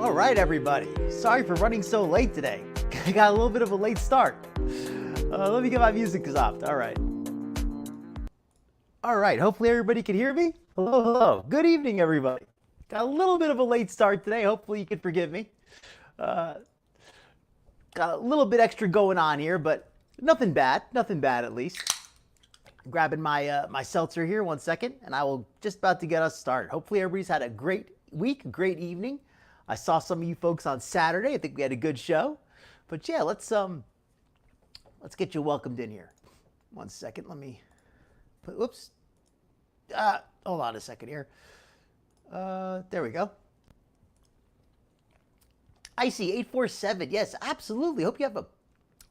All right, everybody. Sorry for running so late today. I got a little bit of a late start. Let me get my music stopped. All right. All right. Hopefully everybody can hear me. Hello, hello. Good evening, everybody. Got a little bit of a late start today. Hopefully you can forgive me. Got a little bit extra going on here, but nothing bad. Nothing bad, at least. Grabbing my my seltzer here, 1 second, and I will just about to get us started. Hopefully everybody's had a great week, great evening. I saw some of you folks on Saturday. I think we had a good show. But yeah, let's get you welcomed in here. 1 second, let me put, whoops. Hold on a second here. There we go. Icy847, yes, absolutely. Hope you have a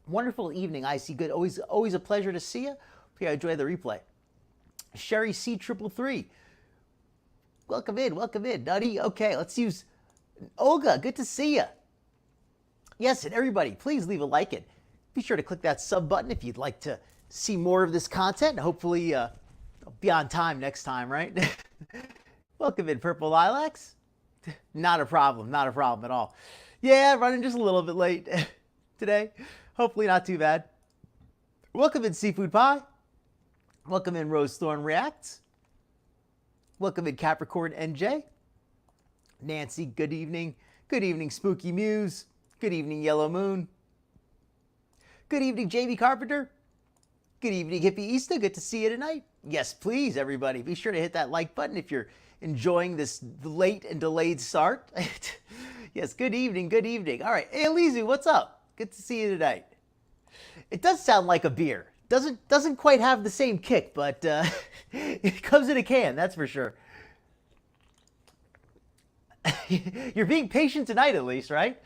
wonderful evening, Icy. Good, always a pleasure to see you. Hope you enjoy the replay. Sherry C333, welcome in, Nutty. Okay, let's use Olga. Good to see you. Yes, and everybody, please leave a like and be sure to click that sub button if you'd like to see more of this content. Hopefully, I'll be on time next time, right? Welcome in, Purple Lilacs. Not a problem at all. Yeah, running just a little bit late today. Hopefully not too bad. Welcome in, Seafood Pie. Welcome in, Rose Thorn Reacts. Welcome in, Capricorn NJ. Nancy, good evening. Good evening, Spooky Muse. Good evening, Yellow Moon. Good evening, Jamie Carpenter. Good evening, Hippie Easta. Good to see you tonight. Yes, please, everybody. Be sure to hit that like button if you're enjoying this late and delayed start. Yes, good evening, good evening. All right, hey, Elizu, what's up? Good to see you tonight. It does sound like a beer. Doesn't quite have the same kick, but it comes in a can, that's for sure. You're being patient tonight, at least, right?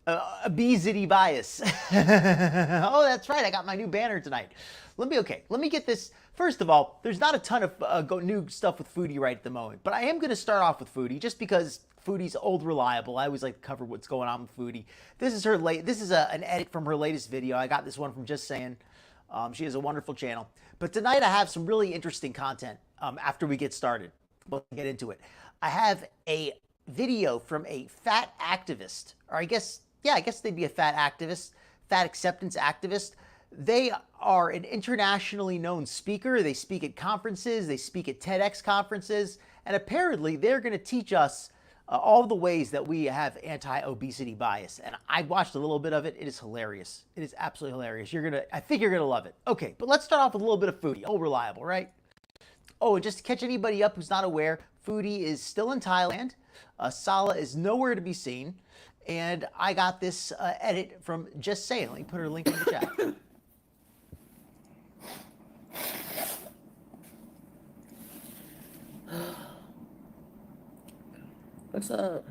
Obesity bias. Oh, that's right. I got my new banner tonight. Let me get this. First of all, there's not a ton of new stuff with Foodie right at the moment, but I am going to start off with Foodie just because Foodie's old reliable. I always like to cover what's going on with Foodie. This is an edit from her latest video. I got this one from Just Saying. She has a wonderful channel. But tonight I have some really interesting content after we get started. We'll get into it. I have a video from a fat activist, or I guess they'd be a fat activist, fat acceptance activist. They are an internationally known speaker. They speak at conferences, they speak at TEDx conferences, and apparently they're going to teach us all the ways that we have anti-obesity bias. And I watched a little bit of it. It is hilarious. It is absolutely hilarious. I think you're going to love it. Okay, but let's start off with a little bit of Foodie. Oh, reliable, right? Oh, and just to catch anybody up who's not aware, Foodie is still in Thailand. Salah is nowhere to be seen. And I got this edit from Just Saying. Let me put her link in the chat. What's up?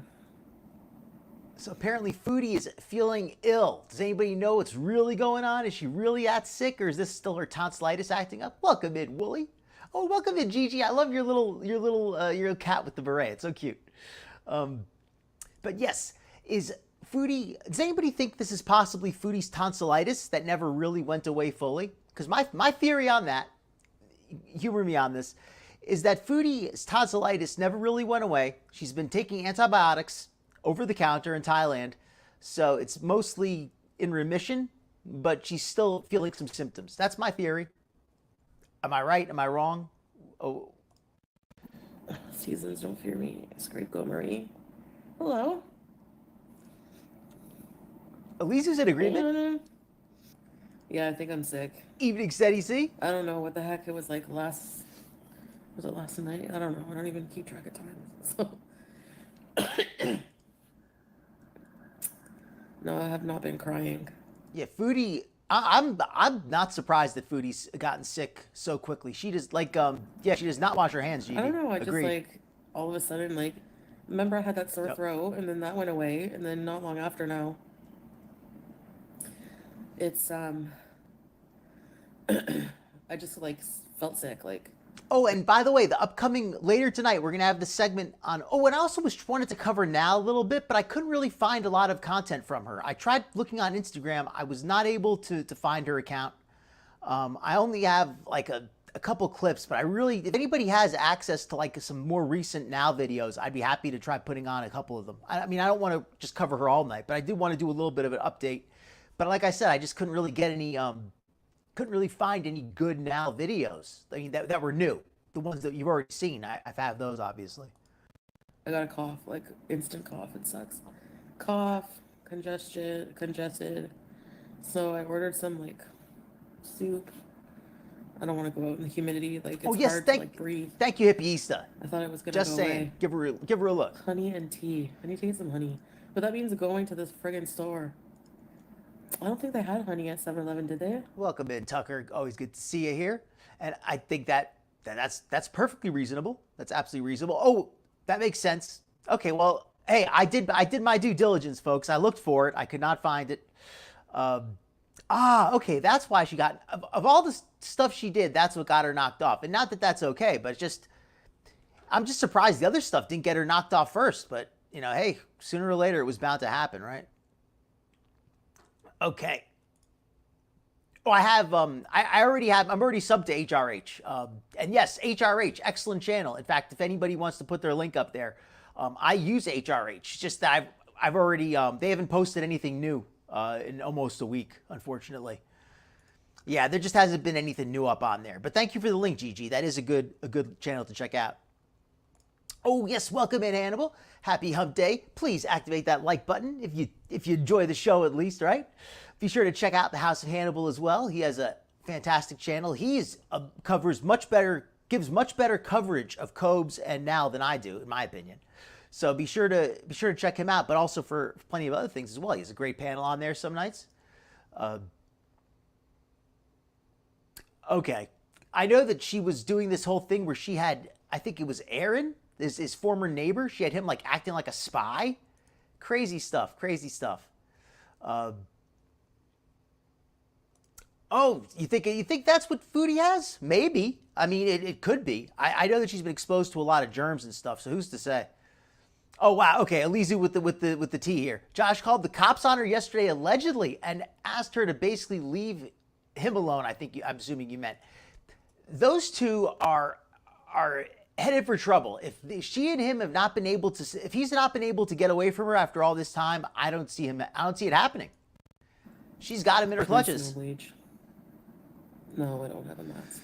So apparently Foodie is feeling ill. Does anybody know what's really going on? Is she really that sick, or is this still her tonsillitis acting up? Welcome in, Wooly. Oh, welcome in, Gigi. I love your little cat with the beret. It's so cute. But yes, is Foodie, does anybody think this is possibly Foodie's tonsillitis that never really went away fully? Because my theory on that, humor me on this, is that Foodie's tonsillitis never really went away. She's been taking antibiotics over the counter in Thailand, so it's mostly in remission, but she's still feeling some symptoms. That's my theory. Am I right? Am I wrong? Oh. Seasons don't fear me. Scapegoat Marie. Hello. Elisa's in agreement? Yeah, I think I'm sick. Evening Steady C? I don't know what the heck it was like last night? I don't know. I don't even keep track of time. So. No, I have not been crying. Yeah, Foodie, I'm not surprised that Foodie's gotten sick so quickly. She just she does not wash her hands, Gigi. I don't know. I Agreed. just all of a sudden remember I had that sore throat and then that went away, and then not long after now. It's I just felt sick Oh, and by the way, the upcoming later tonight, we're going to have the segment on, and I also wanted to cover NaL a little bit, but I couldn't really find a lot of content from her. I tried looking on Instagram. I was not able to find her account. I only have a a couple clips, but I really, if anybody has access to like some more recent NaL videos, I'd be happy to try putting on a couple of them. I mean, I don't want to just cover her all night, but I do want to do a little bit of an update. But like I said, I just couldn't really get any, couldn't really find any good NaL videos. I mean, that were new. The ones that you've already seen, I've had those, obviously. I got a cough, like instant cough. It sucks. Cough, congested. So I ordered some like soup. I don't want to go out in the humidity. Like it's hard to like breathe. Thank you, Hippieista. I thought it was gonna just go saying. away. Give her a look. Honey and tea. I need to get some honey, but that means going to this friggin' store. I don't think they had honey at 7-Eleven, did they? Welcome in, Tucker. Always good to see you here. And I think that's perfectly reasonable. That's absolutely reasonable. Oh, that makes sense. Okay, well, hey, I did my due diligence, folks. I looked for it. I could not find it. Okay, that's why she got, of all the stuff she did, that's what got her knocked off. And not that that's okay, but I'm just surprised the other stuff didn't get her knocked off first. But, you know, hey, sooner or later it was bound to happen, right? Okay. Oh, I'm already subbed to HRH. And yes, HRH, excellent channel. In fact, if anybody wants to put their link up there, I use HRH. It's just that I've already, they haven't posted anything new in almost a week, unfortunately. Yeah, there just hasn't been anything new up on there. But thank you for the link, Gigi. That is a good channel to check out. Oh, yes, welcome in, Hannibal. Happy hump day. Please activate that like button if you enjoy the show at least, right? Be sure to check out the House of Hannibal as well. He has a fantastic channel. Gives much better coverage of Cobes and NaL than I do, in my opinion. So be sure to check him out, but also for plenty of other things as well. He has a great panel on there some nights. Okay. I know that she was doing this whole thing where she had, I think it was Aaron, his former neighbor. She had him like acting like a spy. Crazy stuff. Oh, you think that's what Foodie has? Maybe. I mean, it could be. I know that she's been exposed to a lot of germs and stuff, so who's to say? Oh, wow. Okay, Elizu with the tea here. Josh called the cops on her yesterday allegedly and asked her to basically leave him alone. I'm assuming you meant. Those two are headed for trouble. If she and him have not been able to, if he's not been able to get away from her after all this time, I don't see it happening. She's got him in her clutches. No, I don't have a mask.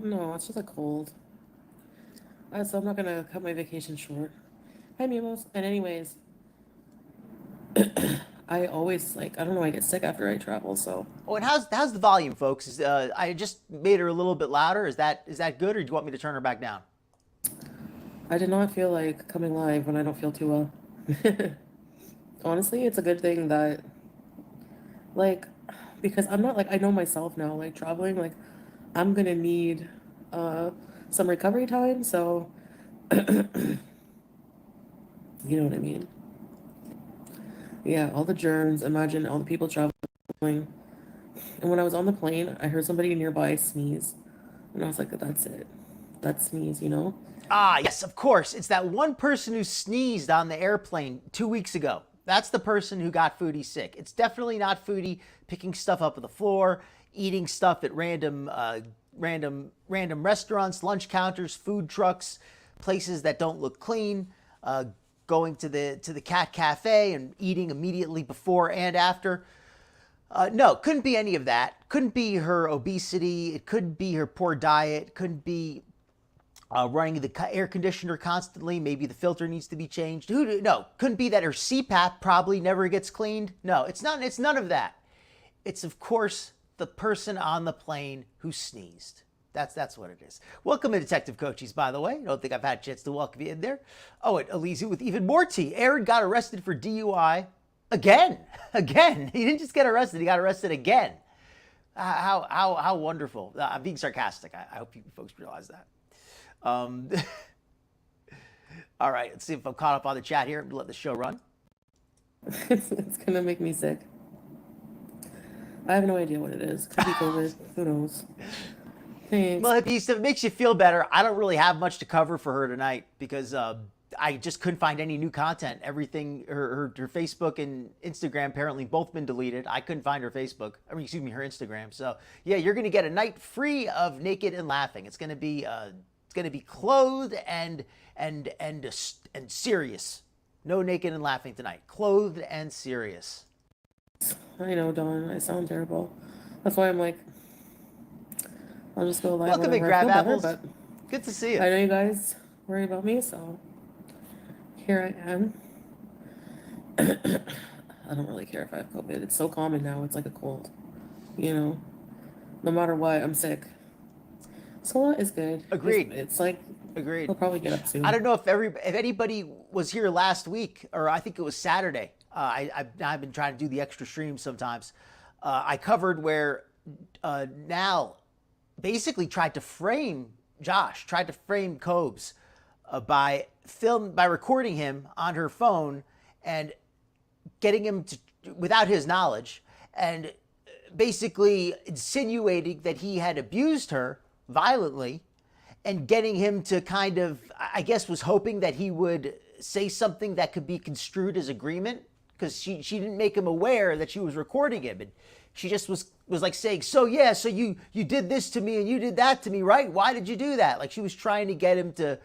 No, it's just a cold. So I'm not gonna cut my vacation short. Hi, Mimos. And anyways, I always I don't know, I get sick after I travel, so. Oh, and how's the volume, folks? I just made her a little bit louder. Is that good, or do you want me to turn her back down? I did not feel like coming live when I don't feel too well. Honestly, it's a good thing that, because I'm not, I know myself now, traveling, I'm gonna need some recovery time, so, you know what I mean? Yeah, all the germs, imagine all the people traveling. And when I was on the plane, I heard somebody nearby sneeze. And I was like, that's it. That sneeze, you know? Ah, yes, of course. It's that one person who sneezed on the airplane 2 weeks ago. That's the person who got Foodie sick. It's definitely not Foodie picking stuff up on the floor, eating stuff at random restaurants, lunch counters, food trucks, places that don't look clean, going to the cat cafe and eating immediately before and after. No, couldn't be any of that. Couldn't be her obesity. It couldn't be her poor diet. Couldn't be running the air conditioner constantly. Maybe the filter needs to be changed. No, couldn't be that her CPAP probably never gets cleaned. No, it's none of that. It's, of course, the person on the plane who sneezed. That's what it is. Welcome to Detective Coaches, by the way. I don't think I've had a chance to welcome you in there. Oh, and Elizu with even more tea. Aaron got arrested for DUI again. He didn't just get arrested, he got arrested again. How wonderful. I'm being sarcastic. I hope you folks realize that. All right, let's see if I'm caught up on the chat here. Let the show run. It's going to make me sick. I have no idea what it is. Could be COVID. Who knows? Thanks. Well, if it makes you feel better, I don't really have much to cover for her tonight because I just couldn't find any new content. Everything, her Facebook and Instagram apparently both been deleted. I couldn't find her Facebook. I mean, excuse me, her Instagram. So yeah, you're gonna get a night free of naked and laughing. It's gonna be clothed and serious. No naked and laughing tonight. Clothed and serious. I know, Dawn. I sound terrible. That's why I'm like, I'll just go live. Welcome in, Grab Apples. Good to see you. I know you guys worry about me, so here I am. I don't really care if I have COVID. It's so common now. It's like a cold. You know, no matter what, I'm sick. Salah is good. Agreed. It's like, agreed. He'll probably get up soon. I don't know if anybody was here last week, or I think it was Saturday. I've been trying to do the extra streams sometimes. I covered where NaL basically tried to frame Cobes by recording him on her phone and getting him to, without his knowledge, and basically insinuating that he had abused her violently, and getting him to kind of, I guess, was hoping that he would say something that could be construed as agreement, because she didn't make him aware that she was recording him, and she just was like saying, so you did this to me and you did that to me, right? Why did you do that? Like, she was trying to get him to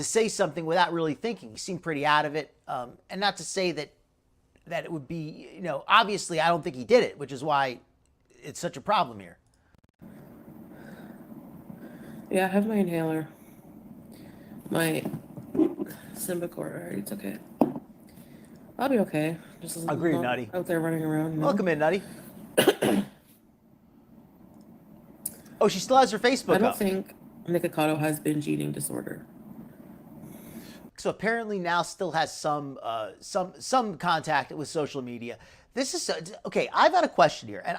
say something without really thinking. He seemed pretty out of it, and not to say that it would be, you know, obviously I don't think he did it, which is why it's such a problem here. Yeah, I have my inhaler. My Symbicort, I already took it. I'll be okay. Just Agreed, Nutty. Out there running around. You know? Welcome in, Nutty. Oh, she still has her Facebook I don't up. think Nikocado has binge eating disorder. So apparently NaL still has some contact with social media. This is okay. I've got a question here, and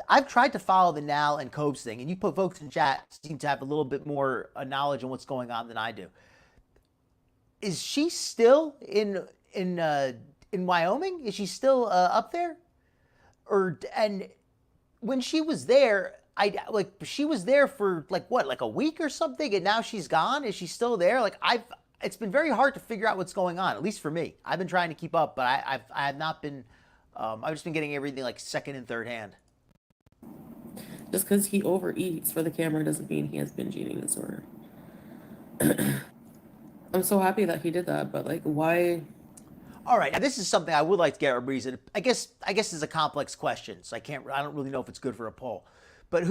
I've tried to follow the NaL and Cobes thing, and you folks in chat seem to have a little bit more knowledge on what's going on than I do. Is she still in Wyoming? Is she still up there? And when she was there, she was there for like a week or something, and now she's gone. Is she still there? It's been very hard to figure out what's going on, at least for me. I've been trying to keep up, but I have not been. I've just been getting everything like second and third hand. Just because he overeats for the camera doesn't mean he has binge eating disorder. I'm so happy that he did that, but like, why? All right, now this is something I would like to get a reason. I guess it's a complex question, so I don't really know if it's good for a poll. But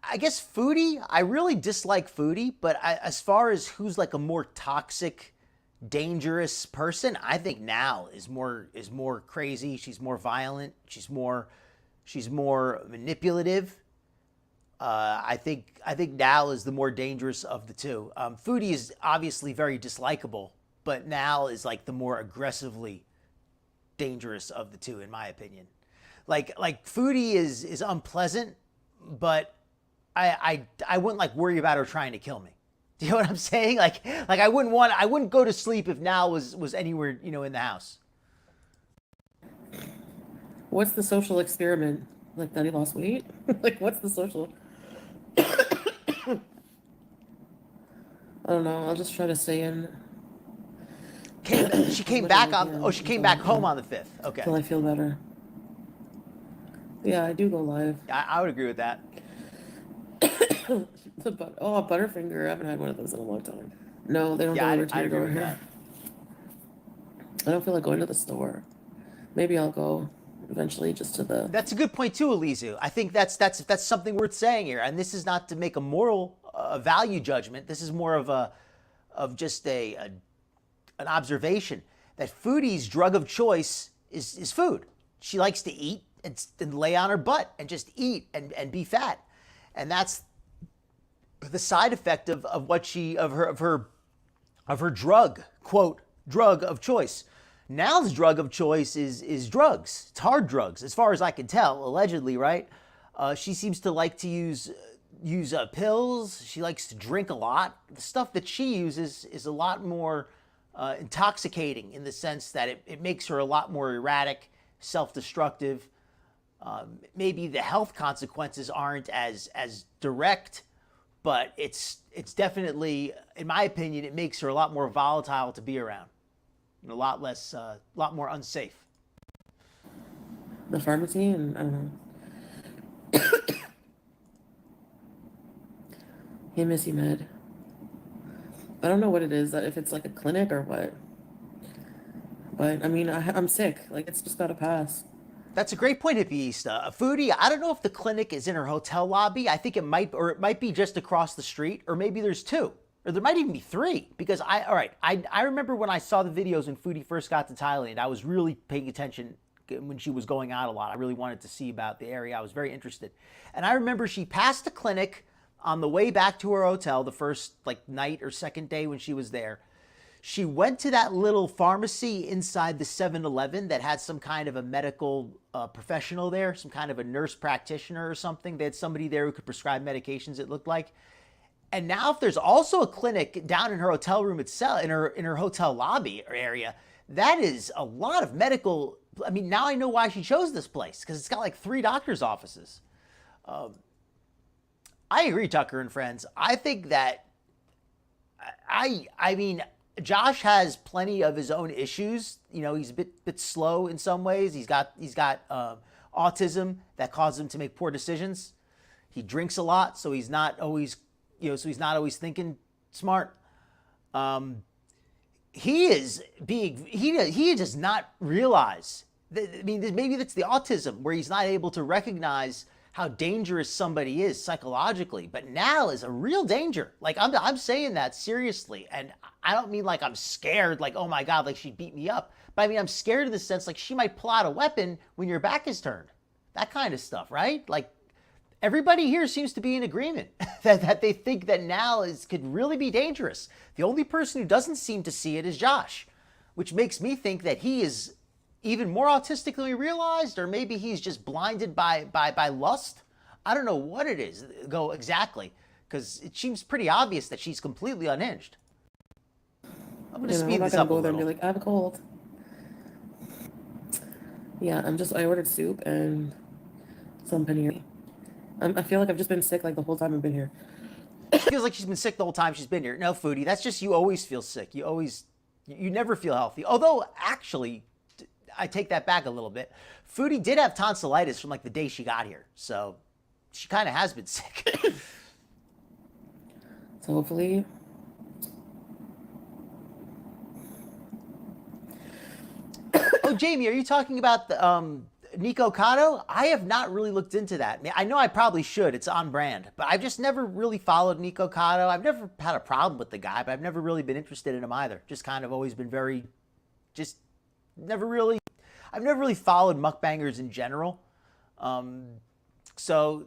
I guess Foodie, I really dislike Foodie, but as far as who's like a more toxic, dangerous person, I think NaL is more crazy. She's more violent. She's more manipulative. I think NaL is the more dangerous of the two. Foodie is obviously very dislikable, but NaL is like the more aggressively dangerous of the two, in my opinion. Like Foodie is unpleasant, but I wouldn't like worry about her trying to kill me. Do you know what I'm saying? Like I wouldn't go to sleep if NaL was anywhere, you know, in the house. What's the social experiment? Like that he lost weight? Like, what's the social? I don't know. I'll just try to stay in. She came back home on the 5th. Okay. Till I feel better. Yeah, I do go live. I would agree with that. Butterfinger. I haven't had one of those in a long time. No, they don't deliver to your door here. I don't feel like going to the store. Maybe I'll go eventually just to the... That's a good point too, Elizu. I think that's something worth saying here. And this is not to make a moral value judgment. This is more of just an observation that Foodie's drug of choice is food. She likes to eat and lay on her butt and just eat and be fat. And that's the side effect of her drug, quote, drug of choice. NaL's drug of choice is drugs. It's hard drugs, as far as I can tell, allegedly, right? She seems to like to use pills. She likes to drink a lot. The stuff that she uses is a lot more intoxicating, in the sense that it makes her a lot more erratic, self-destructive. Maybe the health consequences aren't as direct, but it's definitely, in my opinion, it makes her a lot more volatile to be around, and a lot more unsafe. The pharmacy, and I don't know. Hey, Missy Med. I don't know what it is, if it's like a clinic or what. But I mean, I'm sick. Like, it's just gotta pass. That's a great point, Hippieista. Foodie, I don't know if the clinic is in her hotel lobby. I think it might be just across the street, or maybe there's two, or there might even be three. Because I remember when I saw the videos when Foodie first got to Thailand, I was really paying attention when she was going out a lot. I really wanted to see about the area. I was very interested. And I remember she passed the clinic on the way back to her hotel the first night or second day when she was there. She went to that little pharmacy inside the 7-Eleven that had some kind of a medical professional there, some kind of a nurse practitioner or something. They had somebody there who could prescribe medications, it looked like. And now if there's also a clinic down in her hotel room itself, in her hotel lobby or area, that is a lot of medical. I mean, now I know why she chose this place, because it's got like 3 doctor's offices. I agree, Tucker and friends. I think that I mean, Josh has plenty of his own issues. You know, he's a bit slow in some ways. He's got autism that causes him to make poor decisions. He drinks a lot, so he's not always thinking smart. He does not realize that, I mean, maybe that's the autism where he's not able to recognize how dangerous somebody is psychologically. But NaL is a real danger. Like, I'm saying that seriously. And I don't mean like I'm scared, like, oh my God, like she beat me up. But I mean, I'm scared in the sense like she might pull out a weapon when your back is turned. That kind of stuff, right? Like, everybody here seems to be in agreement that they think that NaL could really be dangerous. The only person who doesn't seem to see it is Josh, which makes me think that he is even more autistic than we realized, or maybe he's just blinded by lust. I don't know what it is exactly, because it seems pretty obvious that she's completely unhinged. I'm going to speed this up a little. I'm not going to go there and be like, I have a cold. Yeah, I ordered soup and some paneer. I feel like I've just been sick like the whole time I've been here. It feels like she's been sick the whole time she's been here. No, Foodie, that's just you always feel sick. You never feel healthy. Although, actually, I take that back a little bit. Foodie did have tonsillitis from like the day she got here. So she kind of has been sick. So hopefully. Oh, Jamie, are you talking about the Nico Cotto? I have not really looked into that. I know I probably should. It's on brand. But I've just never really followed Nico Cotto. I've never had a problem with the guy, but I've never really been interested in him either. Just kind of always been I've never really followed mukbangers in general. So,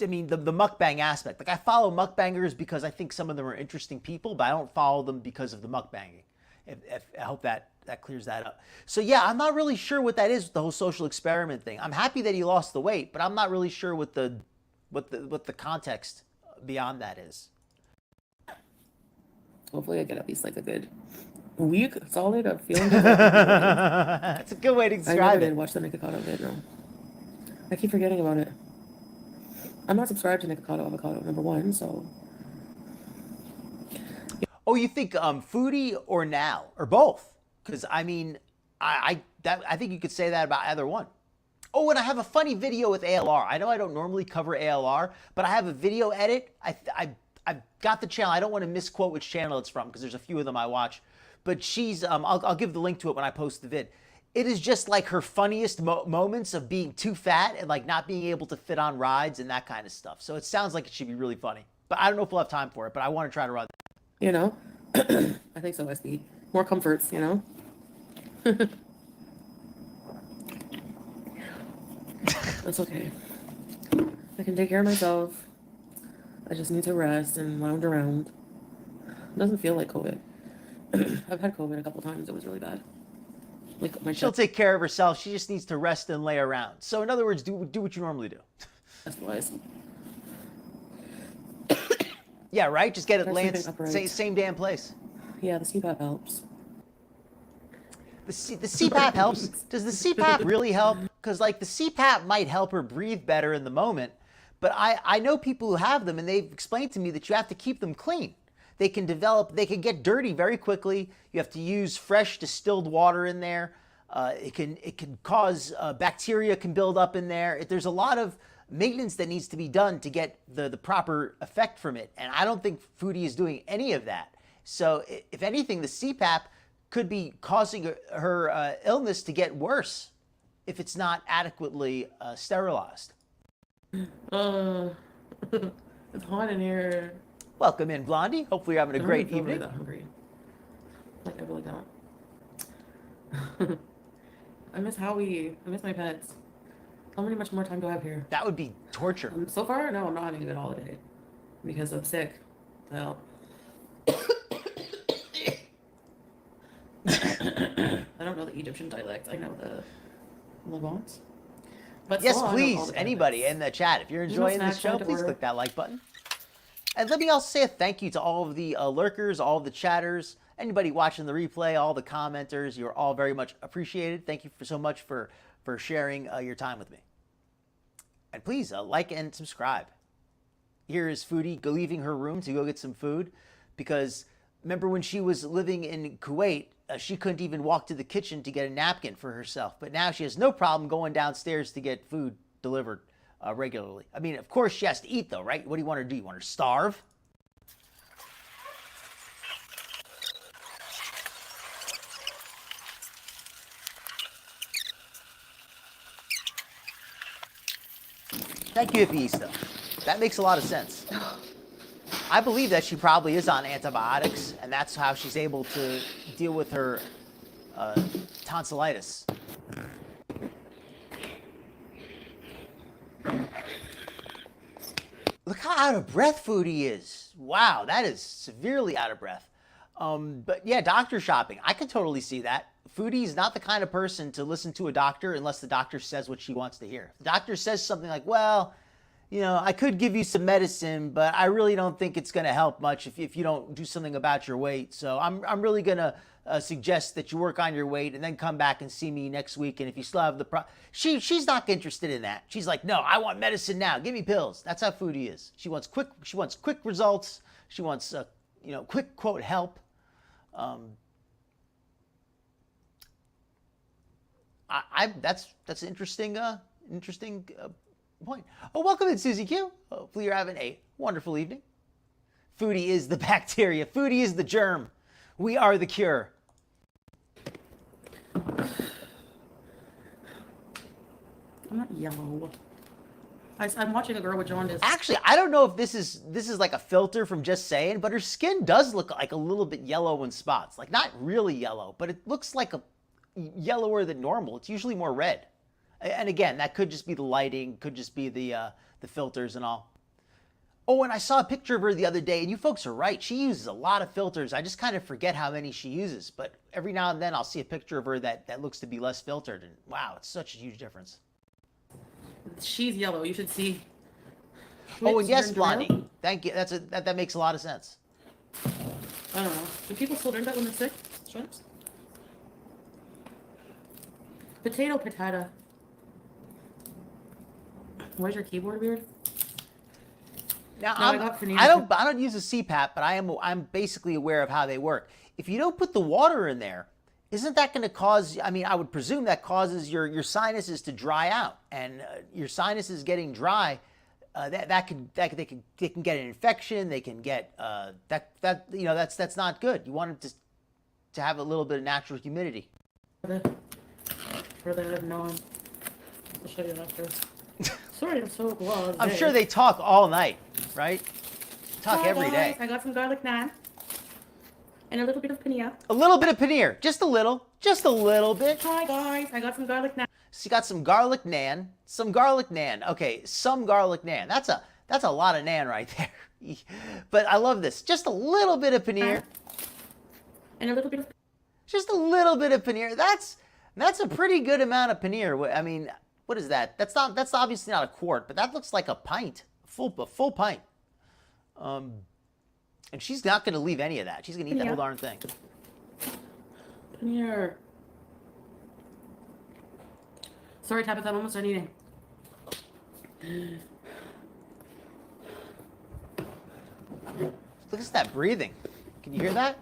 I mean, the mukbang aspect. Like, I follow mukbangers because I think some of them are interesting people, but I don't follow them because of the mukbanging. I hope that clears that up. So, yeah, I'm not really sure what that is with the whole social experiment thing. I'm happy that he lost the weight, but I'm not really sure what the context beyond that is. Hopefully I get at least like a good week solid of feeling good. That's a good way to describe it. I never did watch the Nico Cotto video. I keep forgetting about it. I'm not subscribed to Nico Cotto Avocado, number one, so. Oh, you think Foodie or NaL or both? Because I mean, I think you could say that about either one. Oh, and I have a funny video with ALR. I know I don't normally cover ALR, but I have a video edit. I've got the channel. I don't want to misquote which channel it's from because there's a few of them I watch. But she's, I'll give the link to it when I post the vid. It is just like her funniest moments of being too fat and like not being able to fit on rides and that kind of stuff. So it sounds like it should be really funny. But I don't know if we'll have time for it, but I want to try to run that. You know, I think so, SB. More comforts, you know? That's okay. I can take care of myself. I just need to rest and lounge around. It doesn't feel like COVID. I've had COVID a couple times. It was really bad. Like she'll take care of herself. She just needs to rest and lay around. So in other words, do what you normally do. That's wise. Yeah, right? Just get it laying same damn place. Yeah, the CPAP helps. The CPAP helps. Does the CPAP really help? Because like the CPAP might help her breathe better in the moment, But I know people who have them, and they've explained to me that you have to keep them clean. They can get dirty very quickly. You have to use fresh distilled water in there. It can cause bacteria can build up in there. There's a lot of maintenance that needs to be done to get the proper effect from it. And I don't think Foodie is doing any of that. So if anything, the CPAP could be causing her illness to get worse if it's not adequately sterilized. It's hot in here. Welcome in, Blondie. Hopefully you're having a great I don't evening. feel really that hungry. Like, I really don't. I miss Howie. I miss my pets. How much more time do I have here? That would be torture. So far, no, I'm not having a good holiday because I'm sick. So. I don't know the Egyptian dialect. I know the Levant. But yes, Salah, please, anybody in the chat, if you're enjoying this show, please click that like button. And let me also say a thank you to all of the lurkers, all of the chatters, anybody watching the replay, all the commenters. You're all very much appreciated. Thank you so much for sharing your time with me. And please like and subscribe. Here is Foodie leaving her room to go get some food because remember when she was living in Kuwait, she couldn't even walk to the kitchen to get a napkin for herself. But now she has no problem going downstairs to get food delivered regularly. I mean, of course she has to eat though, right? What do you want her to do? You want her to starve? Thank you, Hippieista. That makes a lot of sense. I believe that she probably is on antibiotics, and that's how she's able to deal with her tonsillitis. Look how out of breath Foodie is. Wow, that is severely out of breath. But yeah, doctor shopping. I could totally see that. Foodie's not the kind of person to listen to a doctor unless the doctor says what she wants to hear. If the doctor says something like, well, you know, I could give you some medicine, but I really don't think it's going to help much if you don't do something about your weight. So I'm really going to suggest that you work on your weight and then come back and see me next week. And if you still have the she's not interested in that. She's like, no, I want medicine now. Give me pills. That's how Foodie is. She wants quick results. She wants quick quote help. That's an interesting point. Oh, welcome in, Susie Q. Hopefully you're having a wonderful evening. Foodie is the bacteria. Foodie is the germ. We are the cure. I'm not yellow. I'm watching a girl with jaundice. Actually, I don't know if this is like a filter from just saying, but her skin does look like a little bit yellow in spots. Like not really yellow, but it looks like a yellower than normal. It's usually more red. And again, that could just be the lighting, could just be the filters and all. Oh, and I saw a picture of her the other day, and you folks are right. She uses a lot of filters. I just kind of forget how many she uses. But every now and then I'll see a picture of her that looks to be less filtered. And wow, it's such a huge difference. She's yellow. You should see. Oh, and yes, Blondie. Thank you. That makes a lot of sense. I don't know. Do people still drink that when they're sick? Shrimps? Potato. Where's your keyboard, weird? Now, I don't use a CPAP, but I'm basically aware of how they work. If you don't put the water in there, isn't that going to cause? I mean, I would presume that causes your sinuses to dry out, and your sinuses getting dry, they can get an infection. They can get that's not good. You want it to have a little bit of natural humidity. For the non, I'll show you after. Sorry, I'm so blasé. I'm sure they talk all night, right? Talk every day. I got some garlic naan and a little bit of paneer. A little bit of paneer, just a little bit. Hi guys, I got some garlic naan. So you got some garlic naan, Okay, some garlic naan. That's a lot of naan right there. But I love this. Just a little bit of paneer. And a little bit of. Just a little bit of paneer. That's a pretty good amount of paneer. I mean, what is that? That's obviously not a quart, but that looks like a pint, a full pint. And she's not going to leave any of that. She's going to eat that whole darn thing. Paneer. Sorry, Tabitha, I'm almost done eating. Look at that breathing. Can you hear that?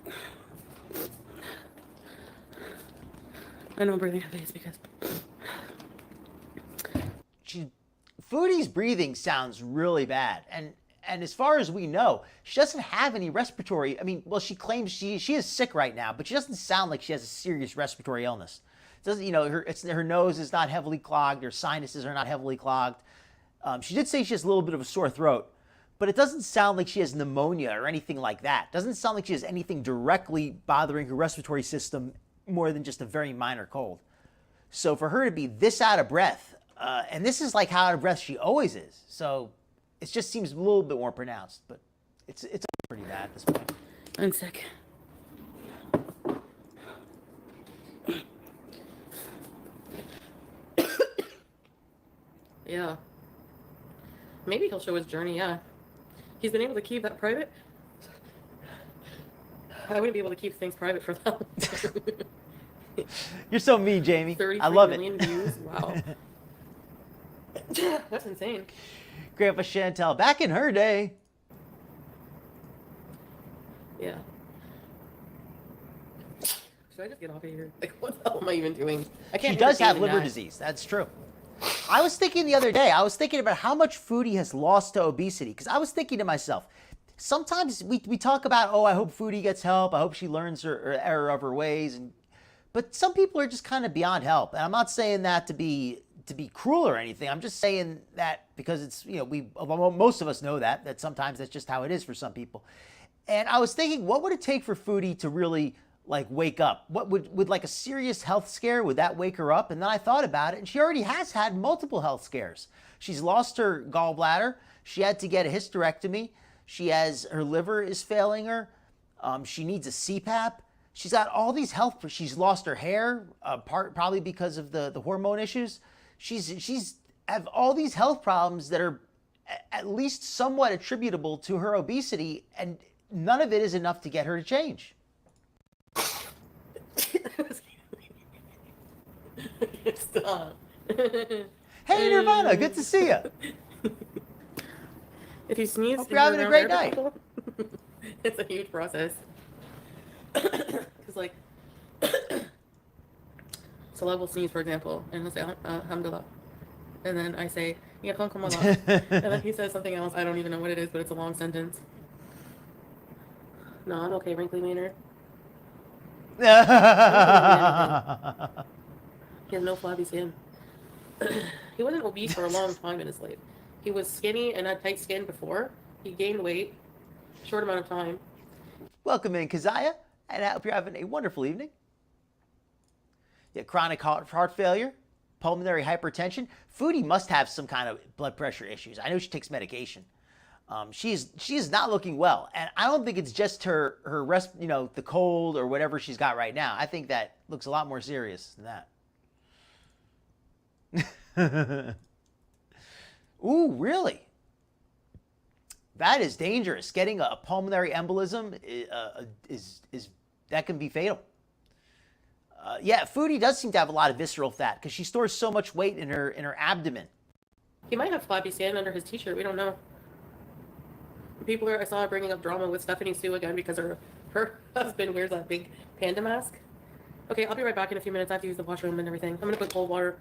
I know I'm breathing heavy. It's because Foodie's breathing sounds really bad, and as far as we know, she doesn't have any respiratory. I mean, well, she claims she is sick right now, but she doesn't sound like she has a serious respiratory illness. It doesn't, her nose is not heavily clogged, her sinuses are not heavily clogged. She did say she has a little bit of a sore throat, but it doesn't sound like she has pneumonia or anything like that. It doesn't sound like she has anything directly bothering her respiratory system more than just a very minor cold. So for her to be this out of breath, and this is like how out of breath she always is, so it just seems a little bit more pronounced, but it's pretty bad at this point. I'm sick. Yeah. Maybe he'll show his journey, yeah. He's been able to keep that private. I wouldn't be able to keep things private for that long. You're so mean, Jamie. 33 I love million it. views. Wow. That's insane. Grandpa Chantal, back in her day. Yeah. Should I just get off of here? Like, what the hell am I even doing? I can't. She does have liver disease. That's true. I was thinking the other day, about how much Foodie has lost to obesity. Because I was thinking to myself, sometimes we talk about, I hope Foodie gets help. I hope she learns her error of her ways. But some people are just kind of beyond help. And I'm not saying that to be cruel or anything. I'm just saying that because it's, most of us know that sometimes that's just how it is for some people. And I was thinking, what would it take for Foodie to really wake up? What would like a serious health scare, would that wake her up? And then I thought about it, and she already has had multiple health scares. She's lost her gallbladder. She had to get a hysterectomy. Her liver is failing her. She needs a CPAP. She's got all these she's lost her hair, probably because of the hormone issues. She's have all these health problems that are at least somewhat attributable to her obesity, and none of it is enough to get her to change. Stop. Hey, Nirvana, good to see you. If you sneeze, hope you're having a great night. It's a huge process. Because Salah will sneeze, for example, and he'll say, alhamdulillah. And then I say, yakunkum Allah. And then he says something else. I don't even know what it is, but it's a long sentence. No, I'm okay, Wrinkly Maynard. He has no flabby skin. He wasn't obese for a long time in his life. He was skinny and had tight skin before. He gained weight, short amount of time. Welcome in, Keziah, and I hope you're having a wonderful evening. Yeah, chronic heart failure, pulmonary hypertension. Foodie must have some kind of blood pressure issues. I know she takes medication. She is not looking well, and I don't think it's just her the cold or whatever she's got right now. I think that looks a lot more serious than that. Ooh, really? That is dangerous. Getting a pulmonary embolism is that can be fatal. Yeah, Foodie does seem to have a lot of visceral fat because she stores so much weight in her abdomen. He might have flabby skin under his t-shirt. We don't know. I saw her bringing up drama with Stephanie Sue again because her husband wears that big panda mask. Okay, I'll be right back in a few minutes. I have to use the washroom and everything. I'm going to put cold water.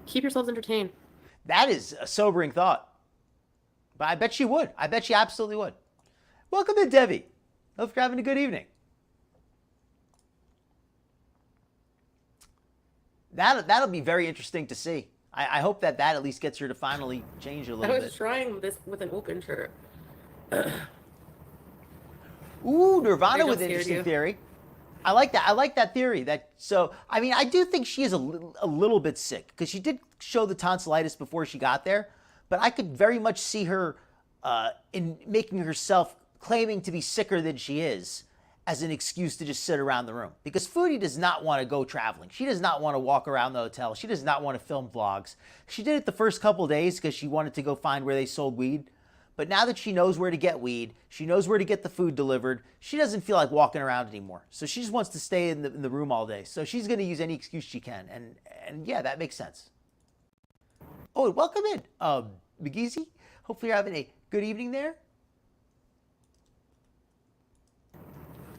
Keep yourselves entertained. That is a sobering thought. But I bet she would. I bet she absolutely would. Welcome in, Debbie. Hope you're having a good evening. That'll be very interesting to see. I hope that at least gets her to finally change a little bit. I was trying this with an open shirt. Ooh, Nirvana with an interesting theory. I like that. I like that theory. I do think she is a little bit sick because she did show the tonsillitis before she got there, but I could very much see her in making herself claiming to be sicker than she is as an excuse to just sit around the room. Because Foodie does not want to go traveling. She does not want to walk around the hotel. She does not want to film vlogs. She did it the first couple of days because she wanted to go find where they sold weed. But now that she knows where to get weed, she knows where to get the food delivered, she doesn't feel like walking around anymore. So she just wants to stay in the room all day. So she's going to use any excuse she can. And yeah, that makes sense. Oh, welcome in, Boogie. Hopefully you're having a good evening there.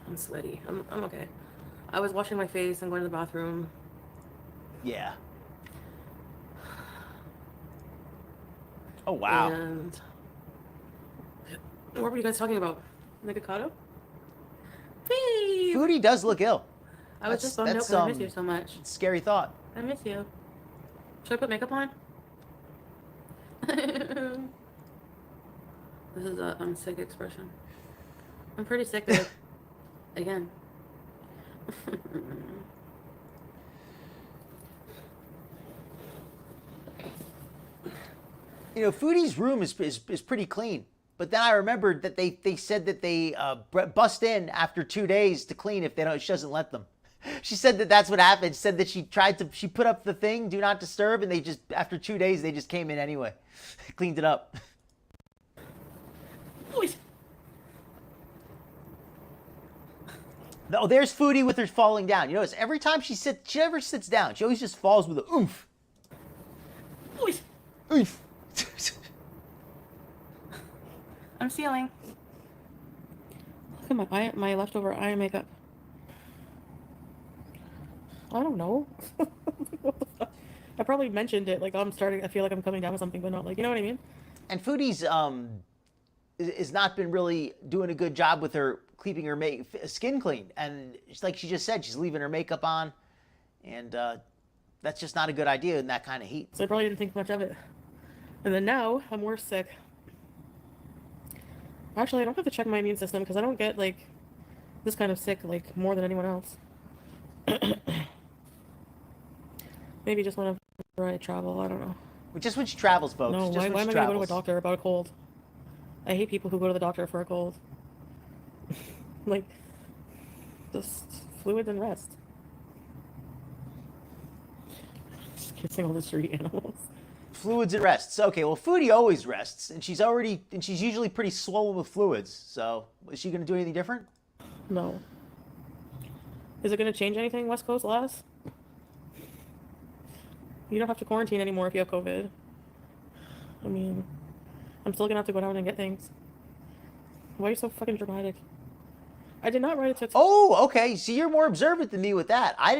I'm sweaty. I'm okay. I was washing my face and going to the bathroom. Yeah. Oh, wow. And what were you guys talking about? Nikocado? Babe! Foodie does look ill. I was just bummed out because I miss you so much. Scary thought. I miss you. Should I put makeup on? This is a I'm sick expression. I'm pretty sick, babe. Again. You know, Foodie's room is pretty clean. But then I remembered that they said that they bust in after 2 days to clean if she doesn't let them. She said that that's what happened. She said that she put up the thing, do not disturb, and they just, after 2 days, they just came in anyway. Cleaned it up. Oh, there's Foodie with her falling down. You notice every time she ever sits down, she always just falls with a oomph. Oomph. I'm stealing. Look at my leftover eye makeup. I don't know. What the fuck? I probably mentioned it, like I feel like I'm coming down with something, but not like, you know what I mean? And Foodie's has not been really doing a good job with her keeping her skin clean. And like she just said, she's leaving her makeup on. And that's just not a good idea in that kind of heat. So I probably didn't think much of it. And then now I'm worse sick. Actually, I don't have to check my immune system because I don't get like this kind of sick like more than anyone else. Maybe just whenever I travel, I don't know. Just when she travels, folks. No, just why am I going to go to a doctor about a cold? I hate people who go to the doctor for a cold. Like, just fluids and rest. Just kissing all the street animals. Fluids and rests. Okay, well, Foodie always rests, and she's usually pretty swollen with fluids. So, is she going to do anything different? No. Is it going to change anything, West Coast laws? You don't have to quarantine anymore if you have COVID. I mean, I'm still gonna have to go down and get things. Why are you so fucking dramatic? I did not write it to... Oh, okay. So you're more observant than me with that. I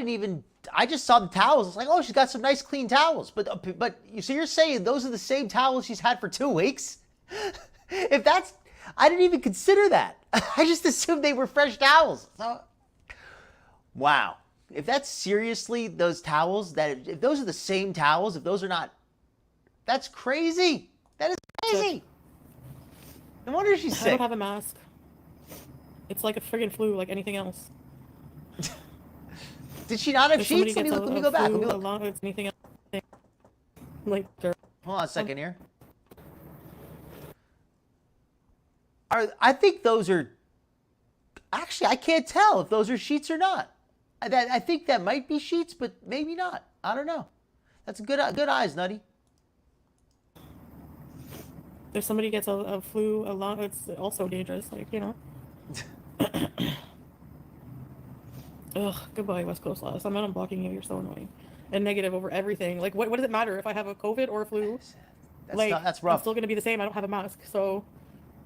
just saw the towels. It's like, oh, she's got some nice clean towels. But so you're saying those are the same towels she's had for 2 weeks? I didn't even consider that. I just assumed they were fresh towels. So, wow. If that's seriously those towels, if those are the same towels, if those are not, that's crazy. That is crazy. No wonder she's sick. I don't have a mask. It's like a friggin' flu, like anything else. Did she not have sheets? Let me go back. Let me look. Along with anything else. Like, hold on a second here. I think those are, actually, I can't tell if those are sheets or not. I think that might be sheets, but maybe not. I don't know. That's good eyes, Nutty. If somebody gets a flu along, it's also dangerous. Like, you know. Ugh, goodbye, West Coast laws. I'm not unblocking you. You're so annoying. And negative over everything. Like, what does it matter if I have a COVID or a flu? That's rough. It's still going to be the same. I don't have a mask. So,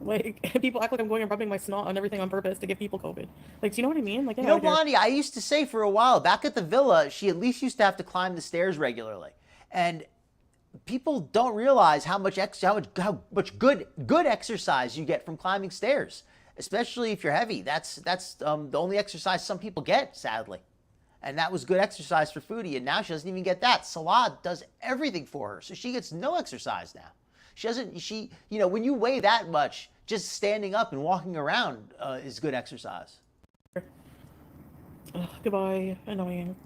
like, people act like I'm going and rubbing my snot on everything on purpose to give people COVID. Like, do you know what I mean? Like, you know, Blondie, I used to say for a while, back at the villa, she at least used to have to climb the stairs regularly. And people don't realize how much good exercise you get from climbing stairs, especially if you're heavy. That's the only exercise some people get, sadly. And that was good exercise for Foodie, and now she doesn't even get that. Salah does everything for her, so she gets no exercise now. When you weigh that much, just standing up and walking around is good exercise. Goodbye, annoying.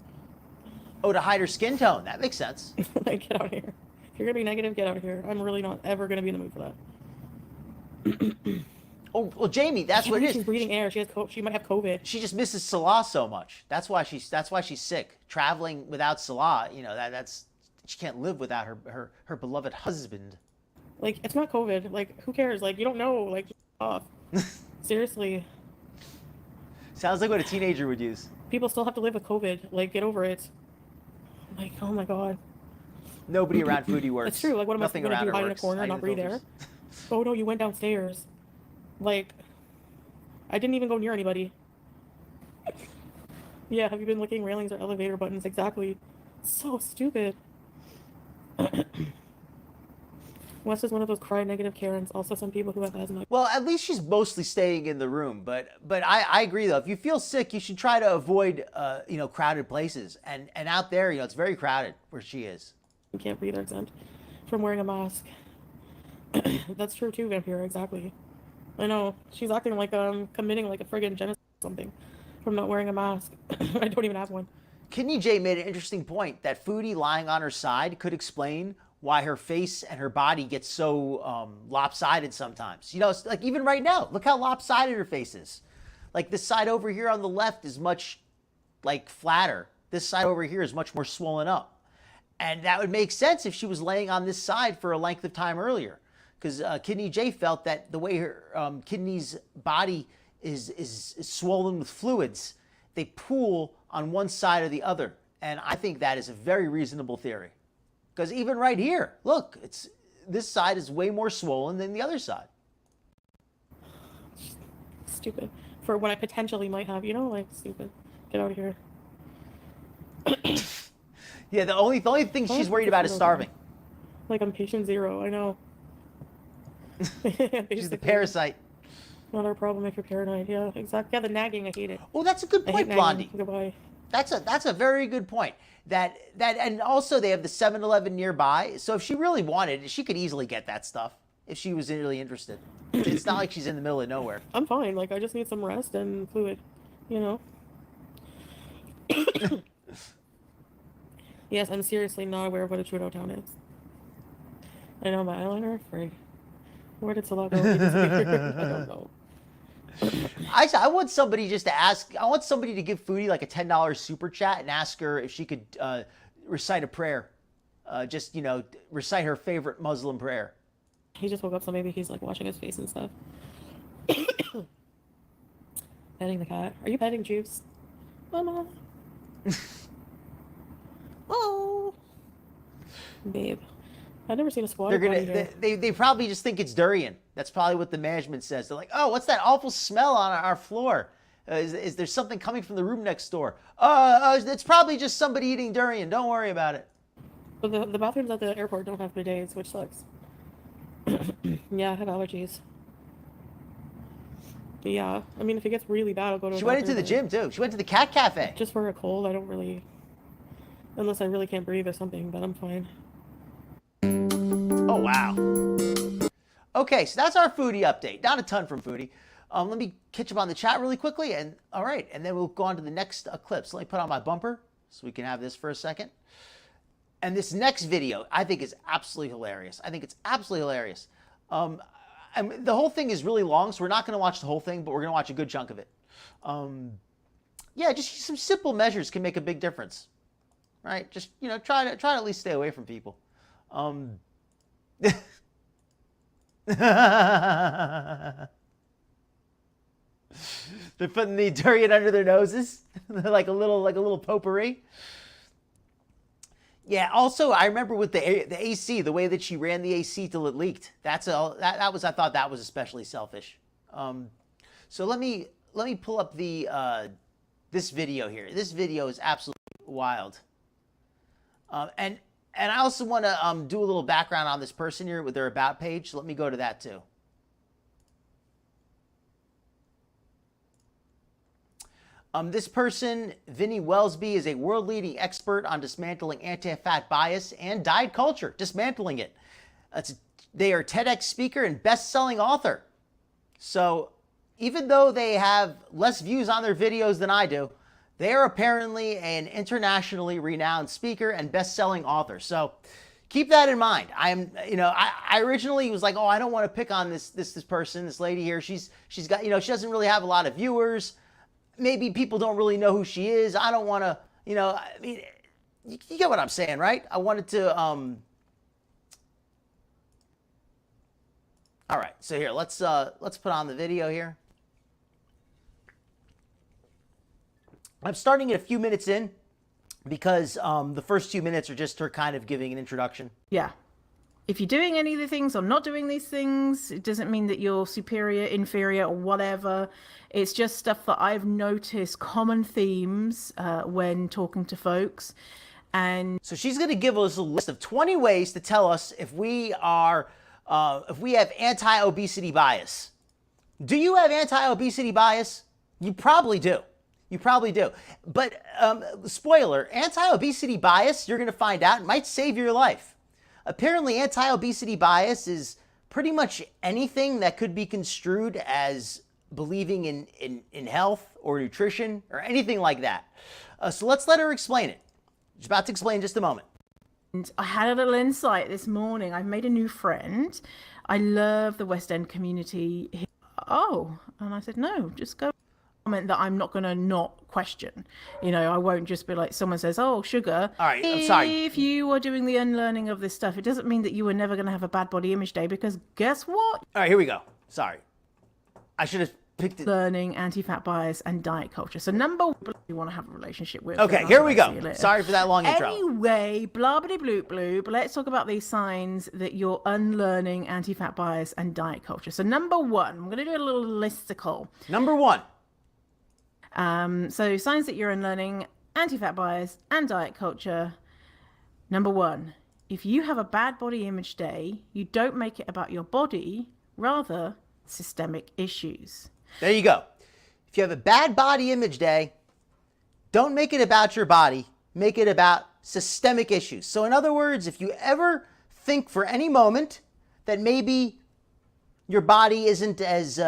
Oh, to hide her skin tone. That makes sense. Like, get out of here. If you're going to be negative, get out of here. I'm really not ever going to be in the mood for that. Oh, well, Jamie, that's what it is. She's breathing air. She might have COVID. She just misses Salah so much. That's why she's sick. Traveling without Salah, she can't live without her beloved husband. Like, it's not COVID. Like, who cares? Like, you don't know. Like, off. Seriously. Sounds like what a teenager would use. People still have to live with COVID. Like, get over it. Like, oh my god. Nobody around Foodie works. It's true. Like, what am I going to do? Hide in a corner and not breathe air? Oh no, you went downstairs. Like, I didn't even go near anybody. Yeah, have you been licking railings or elevator buttons? Exactly. So stupid. Wes is one of those cry negative Karens. Also, some people who have asthma. Well, at least she's mostly staying in the room. But I agree though. If you feel sick, you should try to avoid crowded places. And out there, it's very crowded where she is. You can't breathe or exempt from wearing a mask. That's true too, Vampire. Exactly. I know. She's acting like committing like a friggin' genocide or something from not wearing a mask. I don't even have one. Kidney J made an interesting point that Foodie lying on her side could explain why her face and her body gets so lopsided sometimes. It's like even right now, look how lopsided her face is. Like this side over here on the left is much like flatter. This side over here is much more swollen up. And that would make sense if she was laying on this side for a length of time earlier. Because Kidney J felt that the way her kidney's body is swollen with fluids, they pool on one side or the other. And I think that is a very reasonable theory. Because even right here, look, this side is way more swollen than the other side. Stupid. For what I potentially might have, like stupid. Get out of here. Yeah, the only thing she's worried about is starving. Like I'm patient zero, I know. She's the parasite. Not our problem if you're paranoid. Yeah, exactly. Yeah, the nagging, I hate it. Oh, that's a good point, Blondie. Goodbye. That's a very good point. That and also they have the 7-Eleven nearby. So if she really wanted, she could easily get that stuff if she was really interested. It's not like she's in the middle of nowhere. I'm fine. Like I just need some rest and fluid, Yes, I'm seriously not aware of what a Trudeau town is. I know my eyeliner. Frig. Where did Salah go? I don't know. I want somebody just to ask. I want somebody to give Foodie like a $10 super chat and ask her if she could recite a prayer. Just recite her favorite Muslim prayer. He just woke up, so maybe he's like washing his face and stuff. Petting the cat. Are you petting Juice? Mama. Oh, babe. I've never seen a squatter. They probably just think it's durian. That's probably what the management says. They're like, oh, what's that awful smell on our floor? Is there something coming from the room next door? It's probably just somebody eating durian. Don't worry about it. But the bathrooms at the airport don't have bidets, which sucks. Yeah, I have allergies. But yeah, I mean, if it gets really bad, I'll go to. She went into the gym too. She went to the cat cafe. Just for a cold, I don't really, unless I really can't breathe or something. But I'm fine. Oh, wow. Okay, so that's our Foodie update. Not a ton from Foodie. Let me catch up on the chat really quickly. And all right, and then we'll go on to the next clip. So let me put on my bumper so we can have this for a second. And this next video, I think, is absolutely hilarious. I think it's absolutely hilarious. The whole thing is really long, so we're not going to watch the whole thing, but we're going to watch a good chunk of it. Yeah, just some simple measures can make a big difference, right? Just try to at least stay away from people. They're putting the durian under their noses, like a little potpourri. Yeah. Also, I remember with the AC, the way that she ran the AC till it leaked. I thought that was especially selfish. So let me pull up this video here. This video is absolutely wild. And I also want to do a little background on this person here with their about page. So let me go to that too. This person, Vinny Wellsby, is a world-leading expert on dismantling anti-fat bias and diet culture, dismantling it. They are a TEDx speaker and best-selling author. So even though they have less views on their videos than I do, they are apparently an internationally renowned speaker and best-selling author. So keep that in mind. I originally was like, oh, I don't want to pick on this person, this lady here. She's got, she doesn't really have a lot of viewers. Maybe people don't really know who she is. I don't want to, I mean, you get what I'm saying, right? I wanted to, all right. So here, let's put on the video here. I'm starting it a few minutes in because the first 2 minutes are just her kind of giving an introduction. Yeah. if you're doing any of the things or not doing these things, it doesn't mean that you're superior, inferior, or whatever. It's just stuff that I've noticed common themes when talking to folks. And so she's going to give us a list of 20 ways to tell us if we have anti-obesity bias. Do you have anti-obesity bias? You probably do. You probably do. But spoiler, anti-obesity bias, you're going to find out, might save your life. Apparently, anti-obesity bias is pretty much anything that could be construed as believing in health or nutrition or anything like that. So let's let her explain it. She's about to explain in just a moment. I had a little insight this morning. I've made a new friend. I love the West End community. Oh, and I said, no, just go. Comment that I'm not going to not question. You know, I won't just be like, someone says, oh, sugar. All right, I'm sorry. If you are doing the unlearning of this stuff, it doesn't mean that you are never going to have a bad body image day, because guess what? All right, here we go. Sorry. I should have picked it. Learning, anti-fat bias, and diet culture. So number one, you want to have a relationship with. Okay, here we go. Sorry for that long intro. Anyway, blah, blah, blah, blah, but let's talk about these signs that you're unlearning anti-fat bias and diet culture. So number one, I'm going to do a little listicle. Number one. So signs that you're unlearning anti-fat bias and diet culture. Number one, if you have a bad body image day, you don't make it about your body, rather systemic issues. There you go. If you have a bad body image day, don't make it about your body, make it about systemic issues. So in other words, if you ever think for any moment that maybe your body isn't as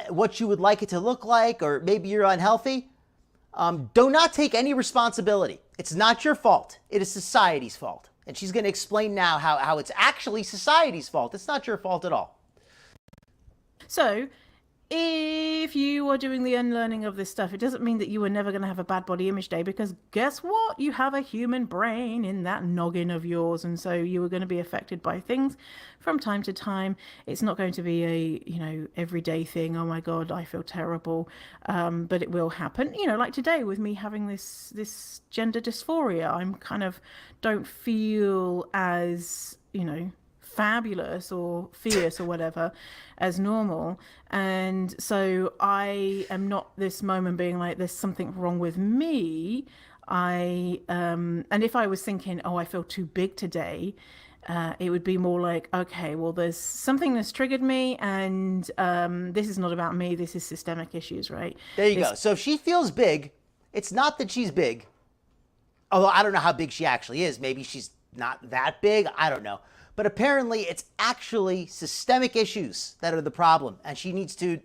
what you would like it to look like, or maybe you're unhealthy, do not take any responsibility. It's not your fault. It is society's fault. And she's going to explain now how it's actually society's fault. It's not your fault at all. So if you are doing the unlearning of this stuff, it doesn't mean that you are never going to have a bad body image day, because guess what? You have a human brain in that noggin of yours. And so you are going to be affected by things from time to time. It's not going to be a, everyday thing. Oh my God, I feel terrible. But it will happen, like today with me having this gender dysphoria. I'm kind of don't feel as, fabulous or fierce or whatever as normal, and so I am not this moment being like there's something wrong with me. And if I was thinking, oh, I feel too big today, it would be more like, okay, well, there's something that's triggered me, and this is not about me, this is systemic issues, right? There you go. So if she feels big, it's not that she's big, although I don't know how big she actually is. Maybe she's not that big, I don't know. But apparently it's actually systemic issues that are the problem, and she needs to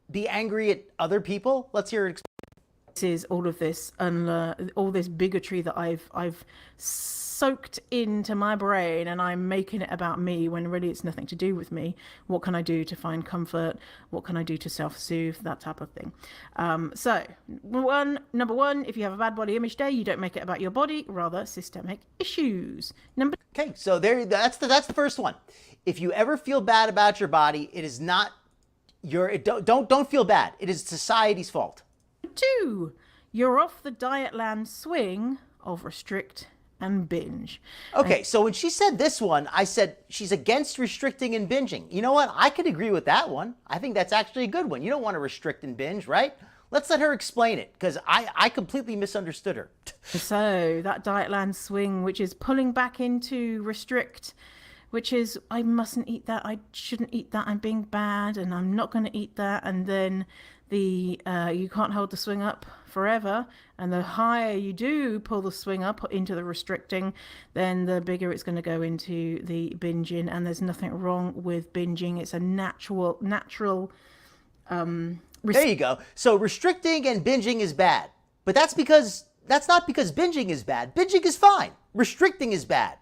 be angry at other people. Let's hear it. This is all of this all this bigotry that I've soaked into my brain, and I'm making it about me when really it's nothing to do with me. What can I do to find comfort? What can I do to self-soothe? That type of thing. So number one, if you have a bad body image day, you don't make it about your body, rather systemic issues. Okay, so that's the first one. If you ever feel bad about your body, it is not don't feel bad. It is society's fault. Two, you're off the diet land swing of restrict and binge. Okay, so when she said this one, I said she's against restricting and binging. You know what? I could agree with that one. I think that's actually a good one. You don't want to restrict and binge, right? Let's let her explain it, because I completely misunderstood her. So that diet land swing, which is pulling back into restrict, which is I mustn't eat that, I shouldn't eat that, I'm being bad, and I'm not going to eat that, and then you can't hold the swing up forever, and the higher you do pull the swing up into the restricting, then the bigger it's going to go into the binging. And there's nothing wrong with binging. It's a natural there you go. So restricting and binging is bad, but that's not because binging is bad. Binging is fine. Restricting is bad.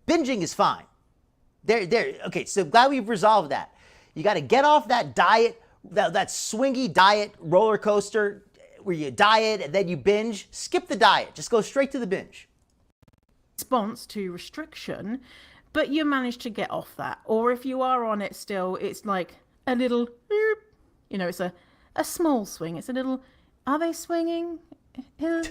Binging is fine. There. Okay, so glad we've resolved that. You got to get off that diet, that swingy diet roller coaster where you diet and then you binge. Skip the diet. Just go straight to the binge. Response to restriction, but you manage to get off that. Or if you are on it still, it's like a little, it's a small swing. It's a little, are they swinging? Yeah.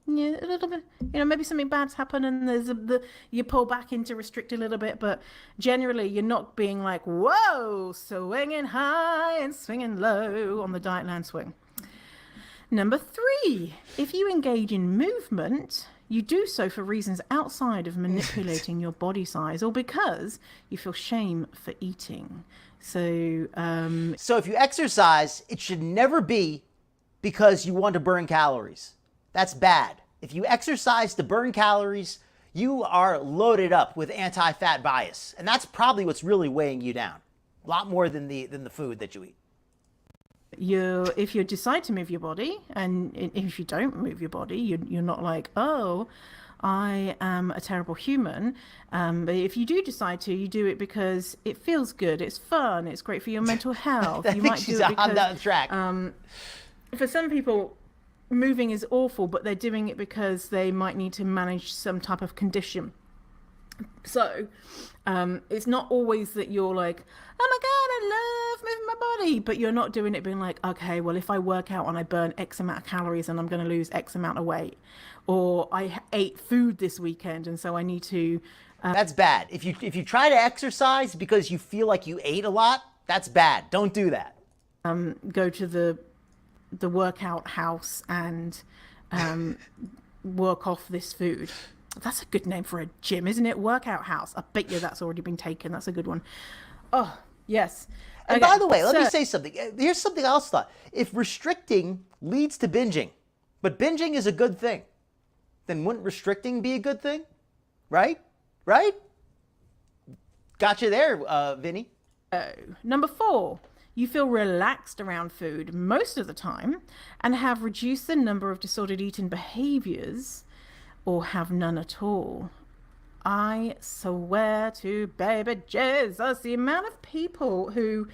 Yeah, a little bit. Maybe something bad's happened and you pull back into restrict a little bit, but generally you're not being like, whoa, swinging high and swinging low on the Dietland swing. Number 3, if you engage in movement, you do so for reasons outside of manipulating your body size or because you feel shame for eating. So if you exercise, it should never be because you want to burn calories. That's bad. If you exercise to burn calories, you are loaded up with anti-fat bias. And that's probably what's really weighing you down. A lot more than the food that you eat. If you decide to move your body, and if you don't move your body, you're not like, oh, I am a terrible human. But if you do decide to, you do it because it feels good, it's fun, it's great for your mental health. I think she's on that track. For some people, moving is awful, but they're doing it because they might need to manage some type of condition. So it's not always that you're like, oh my God, I love moving my body, but you're not doing it being like, okay, well, if I work out and I burn X amount of calories and I'm going to lose X amount of weight, or I ate food this weekend and so I need to. That's bad. If you try to exercise because you feel like you ate a lot, that's bad. Don't do that. Go to the workout house and work off this food. That's a good name for a gym, isn't it? Workout house. I bet you that's already been taken. That's a good one. Oh, yes. And by the way, let me say something. Here's something else thought. If restricting leads to binging, but binging is a good thing, then wouldn't restricting be a good thing? Right? Right? Gotcha there, Vinny. Number 4. You feel relaxed around food most of the time and have reduced the number of disordered eating behaviors or have none at all. I swear to baby Jesus, the amount of people who...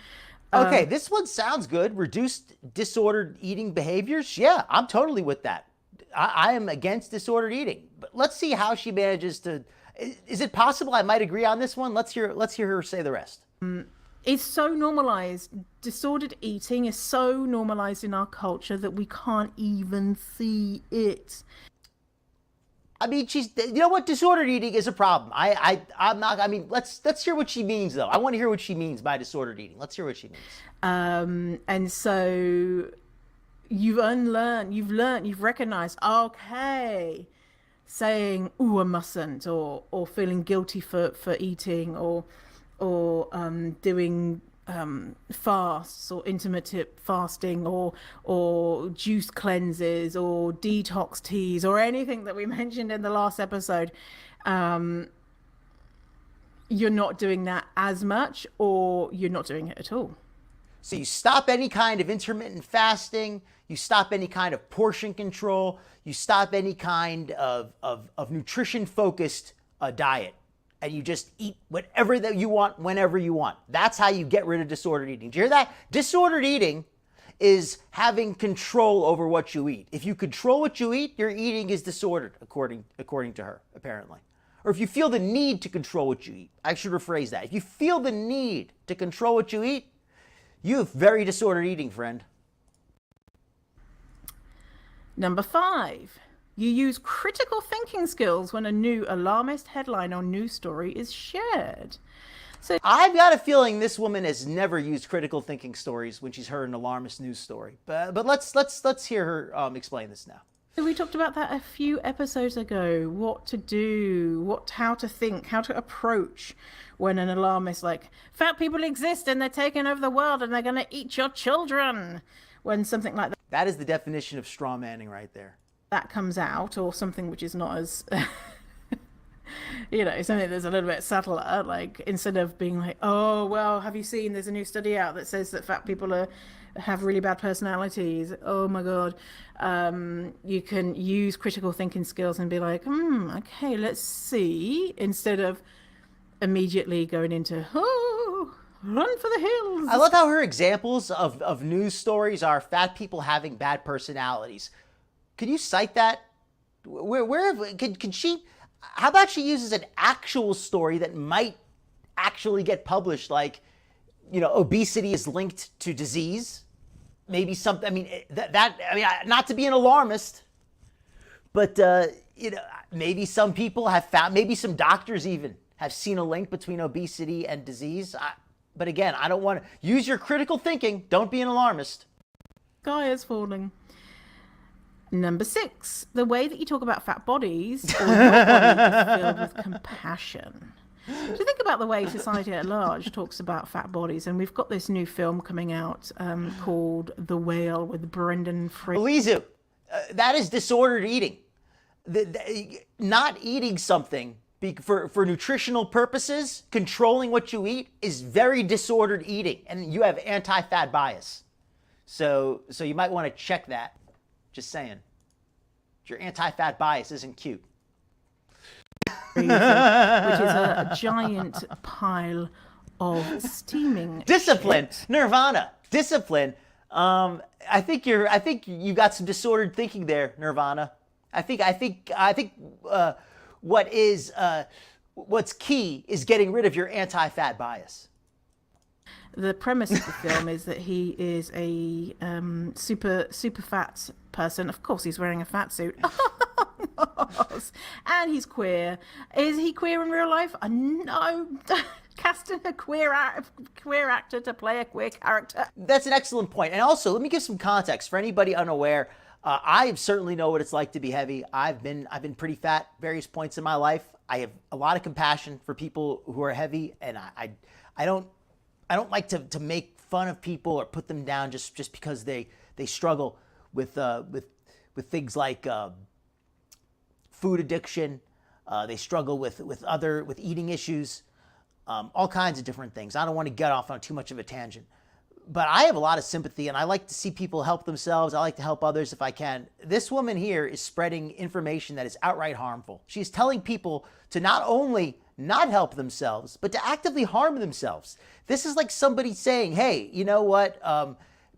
Okay, this one sounds good. Reduced disordered eating behaviors. Yeah, I'm totally with that. I am against disordered eating. But let's see how she manages to... Is it possible I might agree on this one? Let's hear her say the rest. It's so normalized. Disordered eating is so normalized in our culture that we can't even see it. I mean, you know what? Disordered eating is a problem. I'm not, I mean, let's hear what she means, though. I want to hear what she means by disordered eating. Let's hear what she means. And so you've recognized, okay, saying, ooh, I mustn't, or feeling guilty for eating, or doing fasts or intermittent fasting or juice cleanses or detox teas or anything that we mentioned in the last episode, you're not doing that as much or you're not doing it at all. So you stop any kind of intermittent fasting, you stop any kind of portion control, you stop any kind of nutrition-focused diet. And you just eat whatever that you want, whenever you want. That's how you get rid of disordered eating. Do you hear that? Disordered eating is having control over what you eat. If you control what you eat, your eating is disordered, according to her, apparently. Or if you feel the need to control what you eat. I should rephrase that. If you feel the need to control what you eat, you have very disordered eating, friend. Number 5. You use critical thinking skills when a new alarmist headline or news story is shared. So I've got a feeling this woman has never used critical thinking stories when she's heard an alarmist news story. But let's hear her explain this now. So we talked about that a few episodes ago. What to do, how to think, how to approach when an alarmist like fat people exist and they're taking over the world and they're going to eat your children. When something like that. That is the definition of straw manning right there. That comes out, or something which is not as, something that's a little bit subtler, like instead of being like, oh, well, have you seen, there's a new study out that says that fat people have really bad personalities. Oh my God. You can use critical thinking skills and be like, okay, let's see, instead of immediately going into, run for the hills. I love how her examples of news stories are fat people having bad personalities. Could you cite that? Could she? How about she uses an actual story that might actually get published, like, obesity is linked to disease, maybe something. I mean, not to be an alarmist, But you know, maybe some people have found, maybe some doctors even have seen a link between obesity and disease. But again, I don't want to use your critical thinking. Don't be an alarmist. Sky is falling. Number 6, the way that you talk about fat bodies or your body is filled with compassion. So think about the way society at large talks about fat bodies, and we've got this new film coming out called The Whale with Brendan Fraser. Elizu, that is disordered eating. Not eating something for nutritional purposes, controlling what you eat is very disordered eating, and you have anti-fat bias. So you might want to check that. Just saying. Your anti-fat bias isn't cute. Which is a giant pile of steaming discipline, shit. Nirvana, discipline. I think you got some disordered thinking there, Nirvana. I think what's key is getting rid of your anti-fat bias. The premise of the film is that he is a super fat person. Of course, he's wearing a fat suit. And he's queer. Is he queer in real life? No. Casting a queer actor to play a queer character. That's an excellent point. And also, let me give some context for anybody unaware. I certainly know what it's like to be heavy. I've been pretty fat at various points in my life. I have a lot of compassion for people who are heavy, and I don't like to make fun of people or put them down just because they struggle with things like food addiction. They struggle with eating issues, all kinds of different things. I don't want to get off on too much of a tangent, but I have a lot of sympathy, and I like to see people help themselves. I like to help others if I can. This woman here is spreading information that is outright harmful. She's telling people to not only not help themselves, but to actively harm themselves. This is like somebody saying, hey, you know what?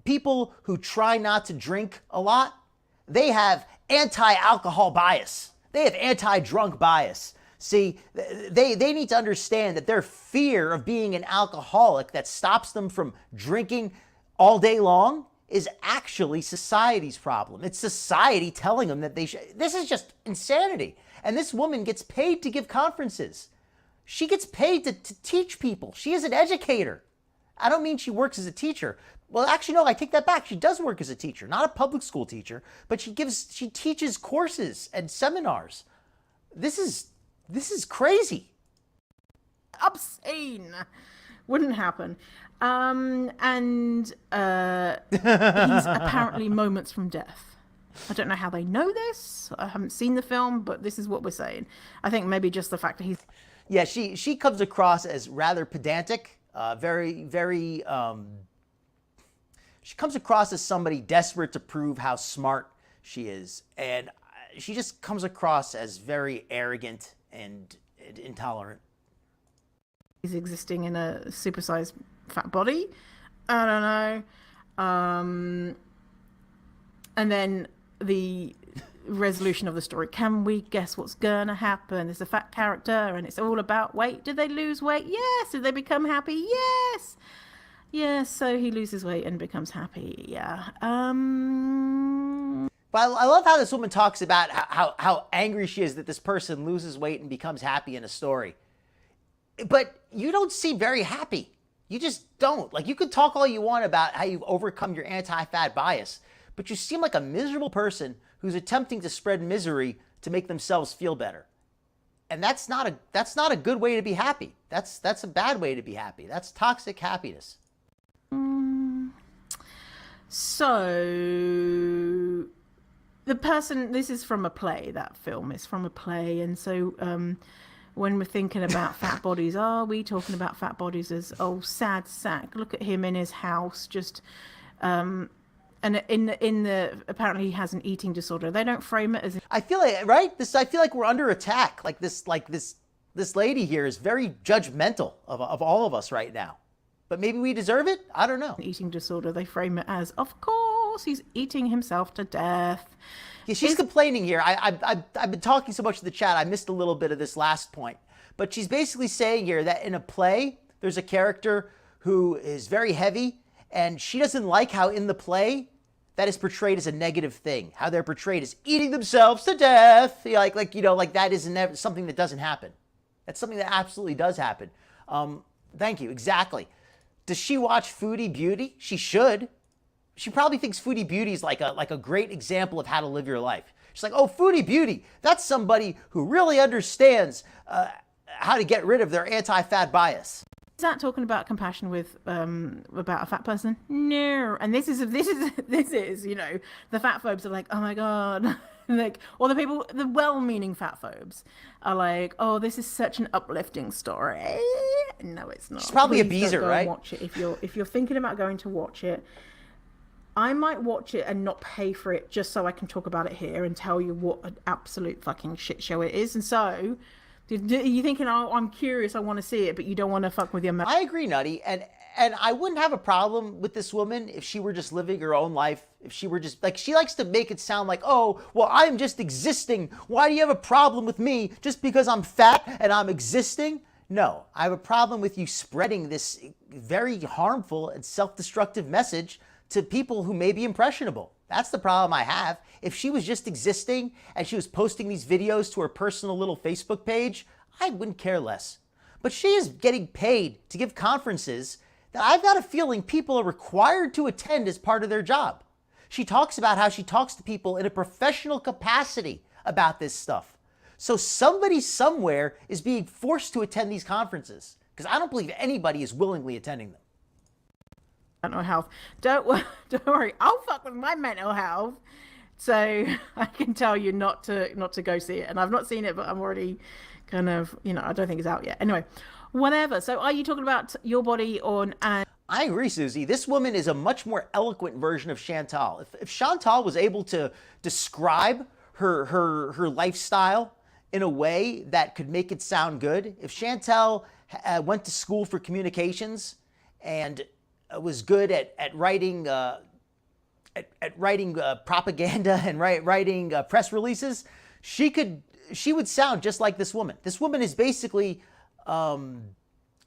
People who try not to drink a lot, they have anti-alcohol bias. They have anti-drunk bias. See, they need to understand that their fear of being an alcoholic that stops them from drinking all day long is actually society's problem. It's society telling them that they should. This is just insanity. And this woman gets paid to give conferences. She gets paid to teach people. She is an educator. I don't mean she works as a teacher. Well, actually, no, I take that back. She does work as a teacher, not a public school teacher, but she teaches courses and seminars. This is crazy. Obscene. Wouldn't happen. And he's apparently moments from death. I don't know how they know this. I haven't seen the film, but this is what we're saying. I think maybe just the fact that he's... Yeah, she comes across as rather pedantic, very. She comes across as somebody desperate to prove how smart she is, and she just comes across as very arrogant and intolerant. He's existing in a supersized fat body. I don't know. And then the resolution of the story. Can we guess what's gonna happen? There's a fat character and it's all about weight. Did they lose weight? Yes. Did they become happy? Yes. Yes, so he loses weight and becomes happy. Yeah. But I love how this woman talks about how angry she is that this person loses weight and becomes happy in a story. But you don't seem very happy. You just don't. Like, you could talk all you want about how you've overcome your anti-fat bias, but you seem like a miserable person who's attempting to spread misery to make themselves feel better. And that's not a good way to be happy. That's a bad way to be happy. That's toxic happiness. So the person, this is from a play, that film is from a play. And so when we're thinking about fat bodies, are we talking about fat bodies as, oh, sad sack, look at him in his house, just, and in the apparently he has an eating disorder. They don't frame it as... I feel like, right? I feel like we're under attack. This lady here is very judgmental of all of us right now. But maybe we deserve it? I don't know. Eating disorder, they frame it as, of course, he's eating himself to death. Yeah, she's complaining here. I've been talking so much in the chat, I missed a little bit of this last point. But she's basically saying here that in a play, there's a character who is very heavy, and she doesn't like how in the play, that is portrayed as a negative thing. How they're portrayed as eating themselves to death. Like that is never something that doesn't happen. That's something that absolutely does happen. Thank you. Exactly. Does she watch Foodie Beauty? She should. She probably thinks Foodie Beauty is like a great example of how to live your life. She's like, oh, Foodie Beauty, that's somebody who really understands how to get rid of their anti-fat bias. Is that talking about compassion with about a fat person? No. And this is you know, the fat phobes are like, oh my god, like, or the people, the well-meaning fat phobes are like, oh, this is such an uplifting story. No, it's not. She's probably Please a beezer, don't go right? And watch it if you're thinking about going to watch it. I might watch it and not pay for it just so I can talk about it here and tell you what an absolute fucking shit show it is. And so, you're thinking, oh, I'm curious, I want to see it, but you don't want to fuck with your... I agree, Nutty. And I wouldn't have a problem with this woman if she were just living her own life. If she were just, like, she likes to make it sound like, oh, well, I'm just existing. Why do you have a problem with me just because I'm fat and I'm existing? No, I have a problem with you spreading this very harmful and self-destructive message to people who may be impressionable. That's the problem I have. If she was just existing and she was posting these videos to her personal little Facebook page, I wouldn't care less. But she is getting paid to give conferences that I've got a feeling people are required to attend as part of their job. She talks about how she talks to people in a professional capacity about this stuff. So somebody somewhere is being forced to attend these conferences, because I don't believe anybody is willingly attending them. Mental health. Don't worry, I'll fuck with my mental health. So I can tell you not to go see it. And I've not seen it, but I'm already kind of, you know, I don't think it's out yet. Anyway, whatever. So are you talking about your body on... I agree, Susie. This woman is a much more eloquent version of Chantal. If Chantal was able to describe her lifestyle in a way that could make it sound good, if Chantal went to school for communications and was good at writing propaganda and writing press releases, she would sound just like this woman. This woman is basically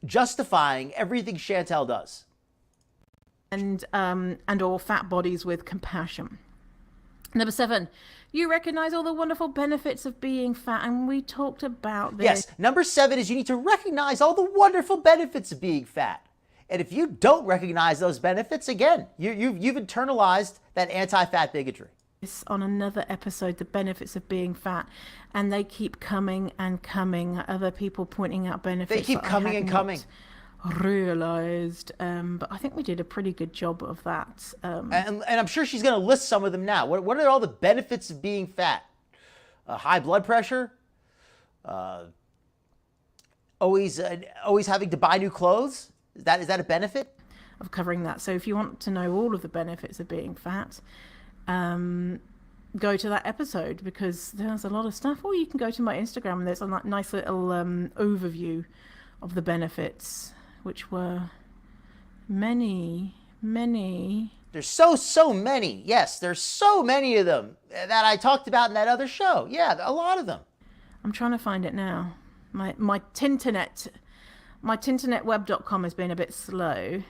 justifying everything Chantal does. And all fat bodies with compassion. Number 7, you recognize all the wonderful benefits of being fat, and we talked about this. Yes, number 7 is you need to recognize all the wonderful benefits of being fat. And if you don't recognize those benefits, again, you've internalized that anti-fat bigotry. On another episode, the benefits of being fat, and they keep coming and coming. Other people pointing out benefits. They keep coming and coming. Realized, but I think we did a pretty good job of that. And I'm sure she's going to list some of them now. What are all the benefits of being fat? High blood pressure. Always having to buy new clothes. Is that a benefit? Of covering that. So if you want to know all of the benefits of being fat, go to that episode, because there's a lot of stuff. Or you can go to my Instagram and there's a nice little overview of the benefits, which were many. There's so many. Yes, there's so many of them that I talked about in that other show. Yeah, a lot of them. I'm trying to find it now. My tinternet tinternet.web.com has been a bit slow.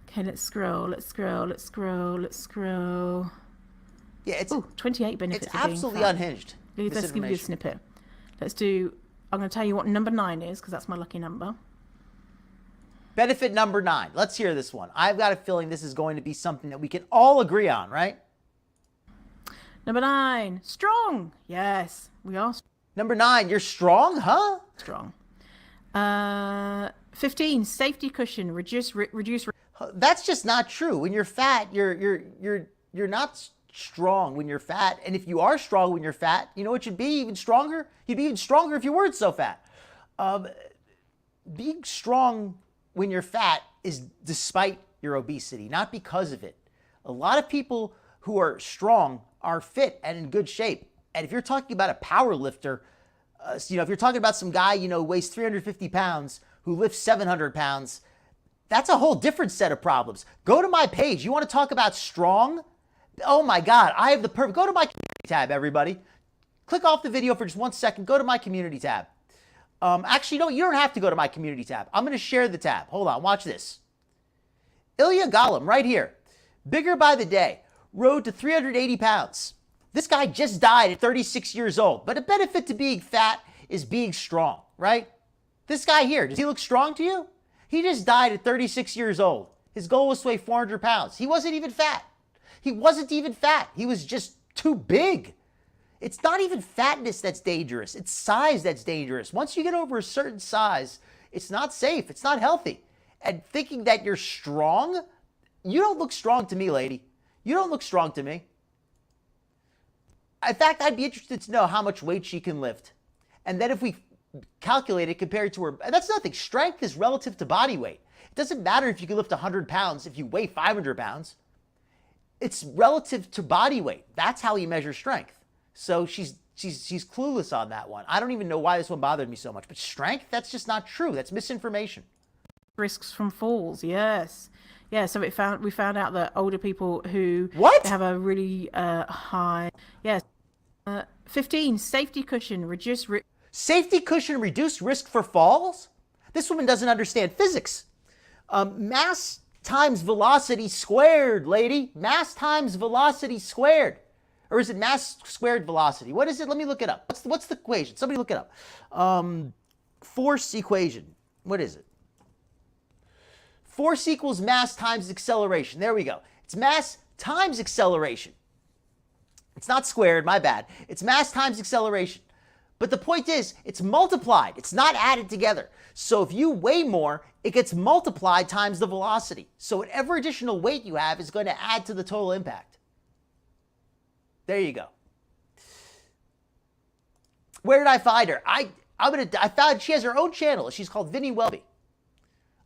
Okay, let's scroll. Yeah, it's 28 benefits. It's absolutely unhinged. Let's give you a snippet. I'm going to tell you what number 9 is, because that's my lucky number. Benefit number 9. Let's hear this one. I've got a feeling this is going to be something that we can all agree on, right? Number 9, strong. Yes, we are. Number 9, you're strong, huh? Strong. 15, safety cushion. Reduce. That's just not true. When you're fat, you're not strong when you're fat. And if you are strong when you're fat, you know what you'd be even stronger? You'd be even stronger if you weren't so fat. Being strong when you're fat is despite your obesity, not because of it. A lot of people who are strong are fit and in good shape. And if you're talking about a power lifter, if you're talking about some guy, weighs 350 pounds, who lifts 700 pounds, that's a whole different set of problems. Go to my page. You want to talk about strong? Oh my God, I have the perfect. Go to my community tab, everybody. Click off the video for just 1 second. Go to my community tab. Actually, no, you don't have to go to my community tab. I'm going to share the tab. Hold on, watch this. Ilya Gollum, right here. Bigger by the day. road to 380 pounds. This guy just died at 36 years old. But a benefit to being fat is being strong, right? This guy here, does he look strong to you? He just died at 36 years old. His goal was to weigh 400 pounds. He wasn't even fat. He wasn't even fat. He was just too big. It's not even fatness that's dangerous. It's size that's dangerous. Once you get over a certain size, it's not safe. It's not healthy. And thinking that you're strong, you don't look strong to me, lady. You don't look strong to me. In fact, I'd be interested to know how much weight she can lift. And then if we calculate it compared to her, that's nothing. Strength is relative to body weight. It doesn't matter if you can lift 100 pounds if you weigh 500 pounds. It's relative to body weight. That's how you measure strength. So she's clueless on that one. I don't even know why this one bothered me so much. But strength, that's just not true. That's misinformation. Risks from falls, yes. Yeah, so we found out that older people who What? have a really high, yes, 15, safety cushion, Safety cushion, reduced risk for falls? This woman doesn't understand physics. Mass times velocity squared, lady. Mass times velocity squared. Or is it mass squared velocity? What is it? Let me look it up. What's the equation? Somebody look it up. Force equation. What is it? Force equals mass times acceleration. There we go. It's mass times acceleration. It's not squared, my bad. It's mass times acceleration. But the point is, it's multiplied. It's not added together. So if you weigh more, it gets multiplied times the velocity. So whatever additional weight you have is going to add to the total impact. There you go. Where did I find her? I found she has her own channel. She's called Vinnie Welby.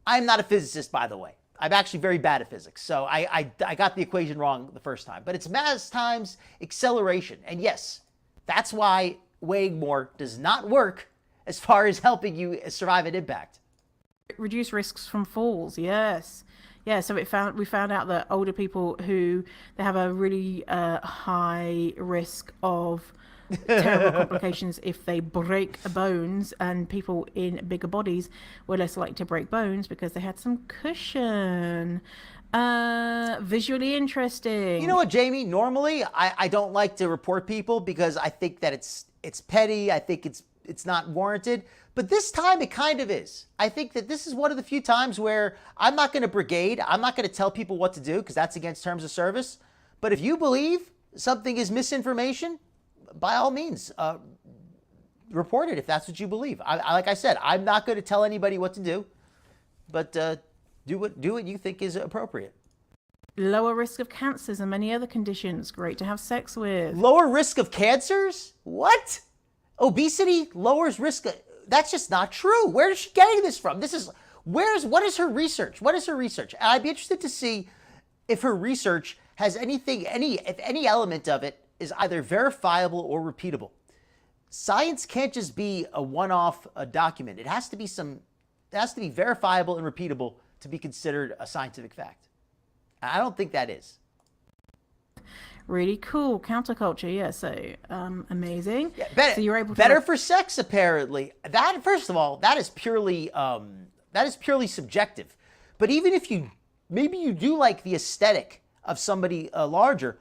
I'm not a physicist, by the way. I'm actually very bad at physics. So I got the equation wrong the first time. But it's mass times acceleration. And yes, that's why weighing more does not work as far as helping you survive an impact. Reduce risks from falls, yes. Yeah, so we found out that older people who they have a really high risk of terrible complications if they break bones, and people in bigger bodies were less likely to break bones because they had some cushion. Visually interesting. You know what, Jamie? Normally, I don't like to report people because I think that it's petty. I think it's not warranted. But this time it kind of is. I think that this is one of the few times where I'm not going to brigade. I'm not going to tell people what to do because that's against terms of service. But if you believe something is misinformation, by all means, report it if that's what you believe. Like I said, I'm not going to tell anybody what to do, but do what you think is appropriate. Lower risk of cancers and many other conditions. Great to have sex with. Lower risk of cancers? What? Obesity lowers risk of... That's just not true. Where is she getting this from? What is her research? What is her research? And I'd be interested to see if her research has if any element of it is either verifiable or repeatable. Science can't just be a one-off document. It has to be verifiable and repeatable to be considered a scientific fact. I don't think that is. Really cool counterculture, yeah. So amazing. Yeah, better, so you're able to better for sex, apparently. That, first of all, that is purely subjective. But even if maybe you do like the aesthetic of somebody larger,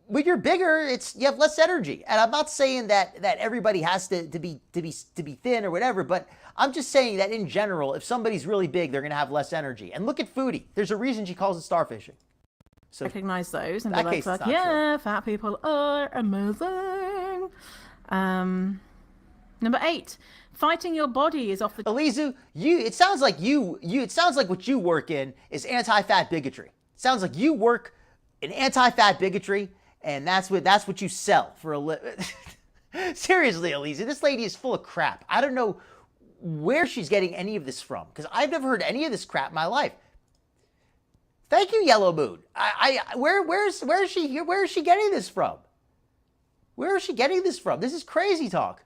when you're bigger, you have less energy. And I'm not saying that everybody has to be thin or whatever, but I'm just saying that in general, if somebody's really big, they're going to have less energy. And look at Foodie. There's a reason she calls it starfishing. So recognize those and be that like, case is not yeah, true. fat people are amazing. Number 8, fighting your body is off the... Elizu, it sounds like what you work in is anti-fat bigotry. It sounds like you work in anti-fat bigotry, and that's what you sell for a living. Seriously, Elizu, this lady is full of crap. I don't know where she's getting any of this from, because I've never heard any of this crap in my life. Thank you, Yellow Moon. Where is she here? Where is she getting this from? Where is she getting this from? This is crazy talk.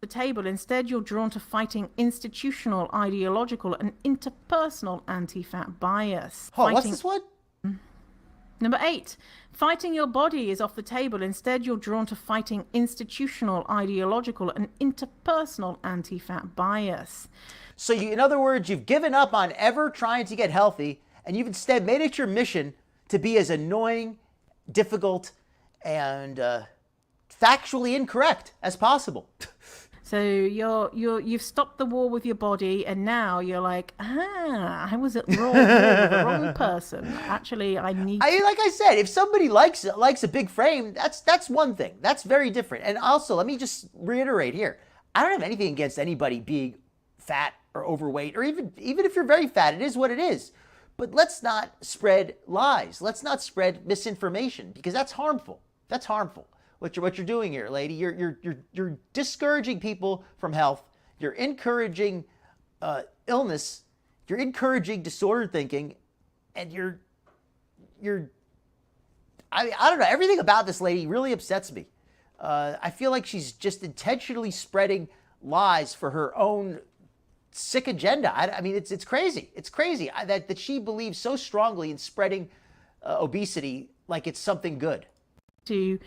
The table. Instead, you're drawn to fighting institutional, ideological, and interpersonal anti-fat bias. What's this one? Number 8, fighting your body is off the table. Instead, you're drawn to fighting institutional, ideological, and interpersonal anti-fat bias. So in other words, you've given up on ever trying to get healthy, and you've instead made it your mission to be as annoying, difficult, and factually incorrect as possible. So you've stopped the war with your body, and now you're like, I was at war with the wrong person. Actually, like I said, if somebody likes a big frame, that's one thing. That's very different. And also, let me just reiterate here: I don't have anything against anybody being fat or overweight, or even if you're very fat, it is what it is. But let's not spread lies. Let's not spread misinformation, because that's harmful. That's harmful. What you're doing here, lady. You're discouraging people from health. You're encouraging illness. You're encouraging disordered thinking, and I don't know. Everything about this lady really upsets me. I feel like she's just intentionally spreading lies for her own sick agenda. I mean, it's crazy. It's crazy that she believes so strongly in spreading obesity like it's something good. To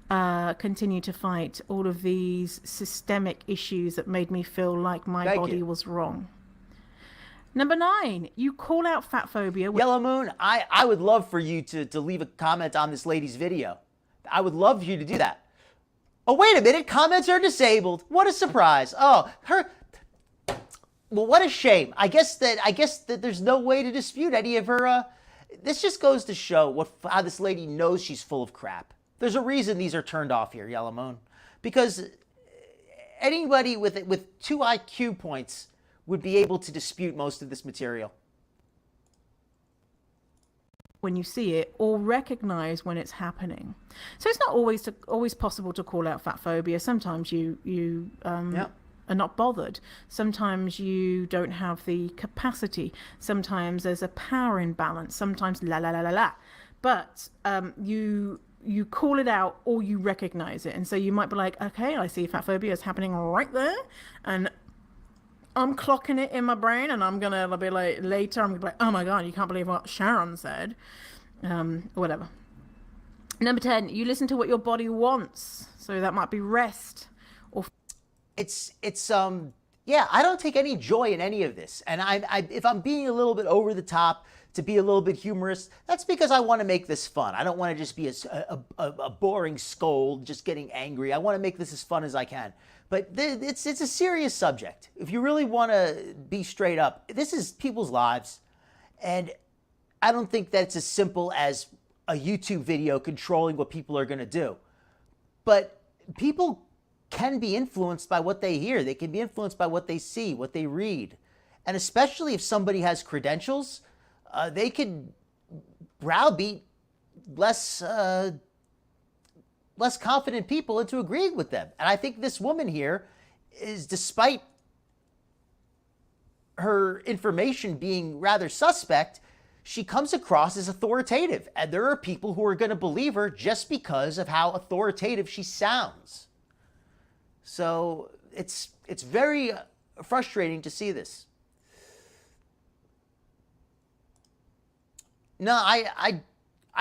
continue to fight all of these systemic issues that made me feel like my body was wrong. Number 9, you call out fat phobia. Yellow Moon, I would love for you to leave a comment on this lady's video. I would love for you to do that. Oh, wait a minute. Comments are disabled. What a surprise. Oh, well, what a shame. I guess that there's no way to dispute any of her. This just goes to show how this lady knows she's full of crap. There's a reason these are turned off here, Yellow Moon, because anybody with 2 IQ points would be able to dispute most of this material. When you see it, or recognize when it's happening. So it's not always possible to call out fat phobia. Sometimes you are not bothered. Sometimes you don't have the capacity. Sometimes there's a power imbalance. Sometimes la la la la la. But you call it out, or you recognize it. And so you might be like, okay, I see fat phobia is happening right there, and I'm clocking it in my brain, and I'm gonna be like, later I'm gonna be like, oh my god, you can't believe what Sharon said, whatever. Number 10, you listen to what your body wants. So that might be rest, or I don't take any joy in any of this. And if I'm being a little bit over the top, to be a little bit humorous, that's because I want to make this fun. I don't want to just be a boring scold, just getting angry. I want to make this as fun as I can. But it's a serious subject. If you really want to be straight up, this is people's lives. And I don't think that it's as simple as a YouTube video controlling what people are going to do. But people can be influenced by what they hear. They can be influenced by what they see, what they read. And especially if somebody has credentials, they could browbeat less confident people into agreeing with them. And I think this woman here is, despite her information being rather suspect, she comes across as authoritative. And there are people who are going to believe her just because of how authoritative she sounds. So it's very frustrating to see this. No, I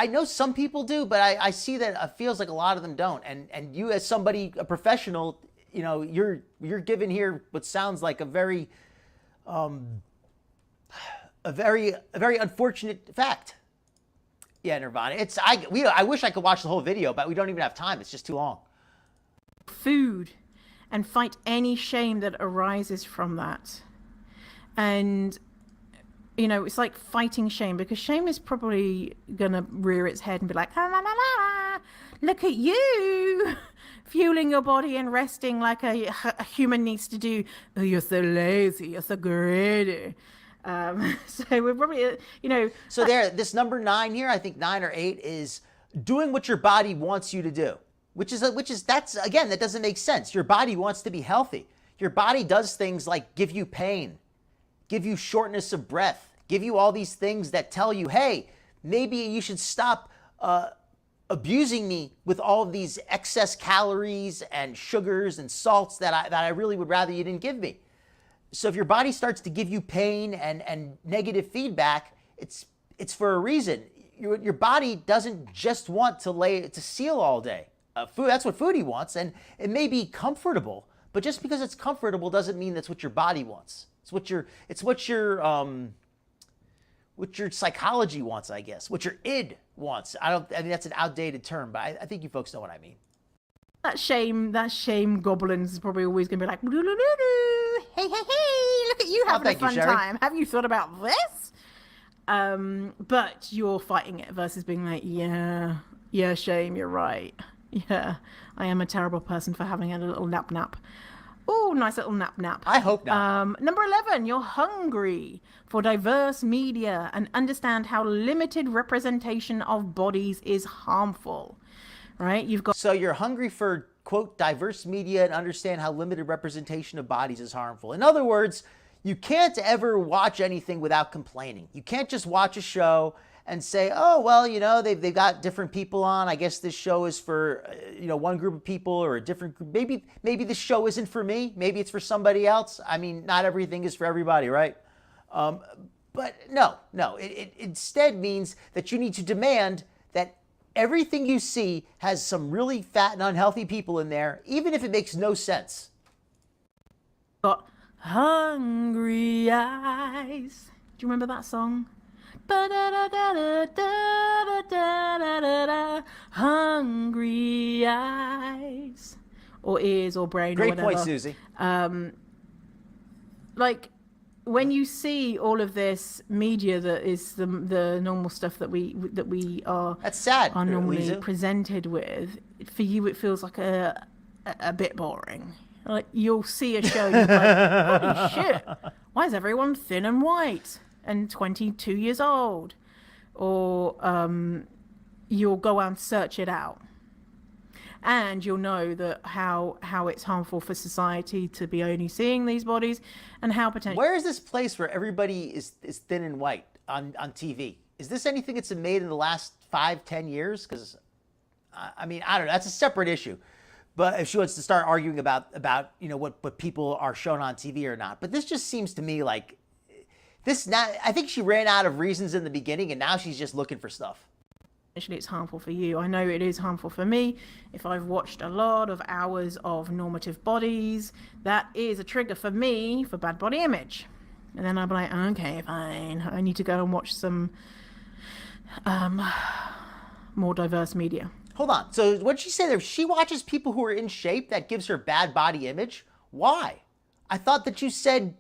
know some people do, but I see that it feels like a lot of them don't. And you, as somebody, a professional, you know, you're given here what sounds like a very unfortunate fact. Yeah, Nirvana. I wish I could watch the whole video, but we don't even have time. It's just too long. Food, and fight any shame that arises from that. And you know, it's like fighting shame, because shame is probably gonna rear its head and be like, ah, la, la, la, look at you, fueling your body and resting like a human needs to do. Oh, you're so lazy, you're so greedy. So we're probably, you know. So this number 9 here, I think 9 or 8, is doing what your body wants you to do, which is that doesn't make sense. Your body wants to be healthy. Your body does things like give you pain, give you shortness of breath, give you all these things that tell you, hey, maybe you should stop abusing me with all of these excess calories and sugars and salts that I really would rather you didn't give me. So if your body starts to give you pain and negative feedback, it's for a reason. Your body doesn't just want to seal all day. That's what Foodie wants, and it may be comfortable, but just because it's comfortable doesn't mean that's what your body wants. It's what your psychology wants, I guess. What your id wants. I mean, that's an outdated term, but I think you folks know what I mean. That shame goblins is probably always going to be like, hey, look at you having a fun time. Have you thought about this? But you're fighting it versus being like, yeah, shame, you're right. Yeah, I am a terrible person for having a little nap. Oh, nice little nap. I hope not. Number 11, you're hungry for diverse media and understand how limited representation of bodies is harmful. Right? So you're hungry for, quote, diverse media and understand how limited representation of bodies is harmful. In other words, you can't ever watch anything without complaining. You can't just watch a show and say, oh, well, they've got different people on. I guess this show is for, one group of people or a different group. Maybe this show isn't for me. Maybe it's for somebody else. I mean, not everything is for everybody, right? But no, it instead means that you need to demand that everything you see has some really fat and unhealthy people in there, even if it makes no sense. Got hungry eyes. Do you remember that song? Hungry eyes. Or ears or brain or whatever. Great point, Susie. When you see all of this media that is the normal stuff that we are that's sad, are normally Lisa. Presented with, for you it feels like a bit boring. Like you'll see a show, you're like, holy shit, why is everyone thin and white and 22 years old? Or you'll go and search it out. And you'll know that how it's harmful for society to be only seeing these bodies, and how potentially. Where is this place where everybody is thin and white on TV? Is this anything that's been made in the last 5-10 years? Because, I mean, I don't know. That's a separate issue. But if she wants to start arguing about what people are shown on TV or not. But this just seems to me like this. I think she ran out of reasons in the beginning, and now she's just looking for stuff. Actually, it's harmful for you. I know it is harmful for me. If I've watched a lot of hours of normative bodies, that is a trigger for me for bad body image. And then I'm like, okay, fine. I need to go and watch some more diverse media. Hold on. So what did she say there? She watches people who are in shape, that gives her bad body image. Why? I thought that you said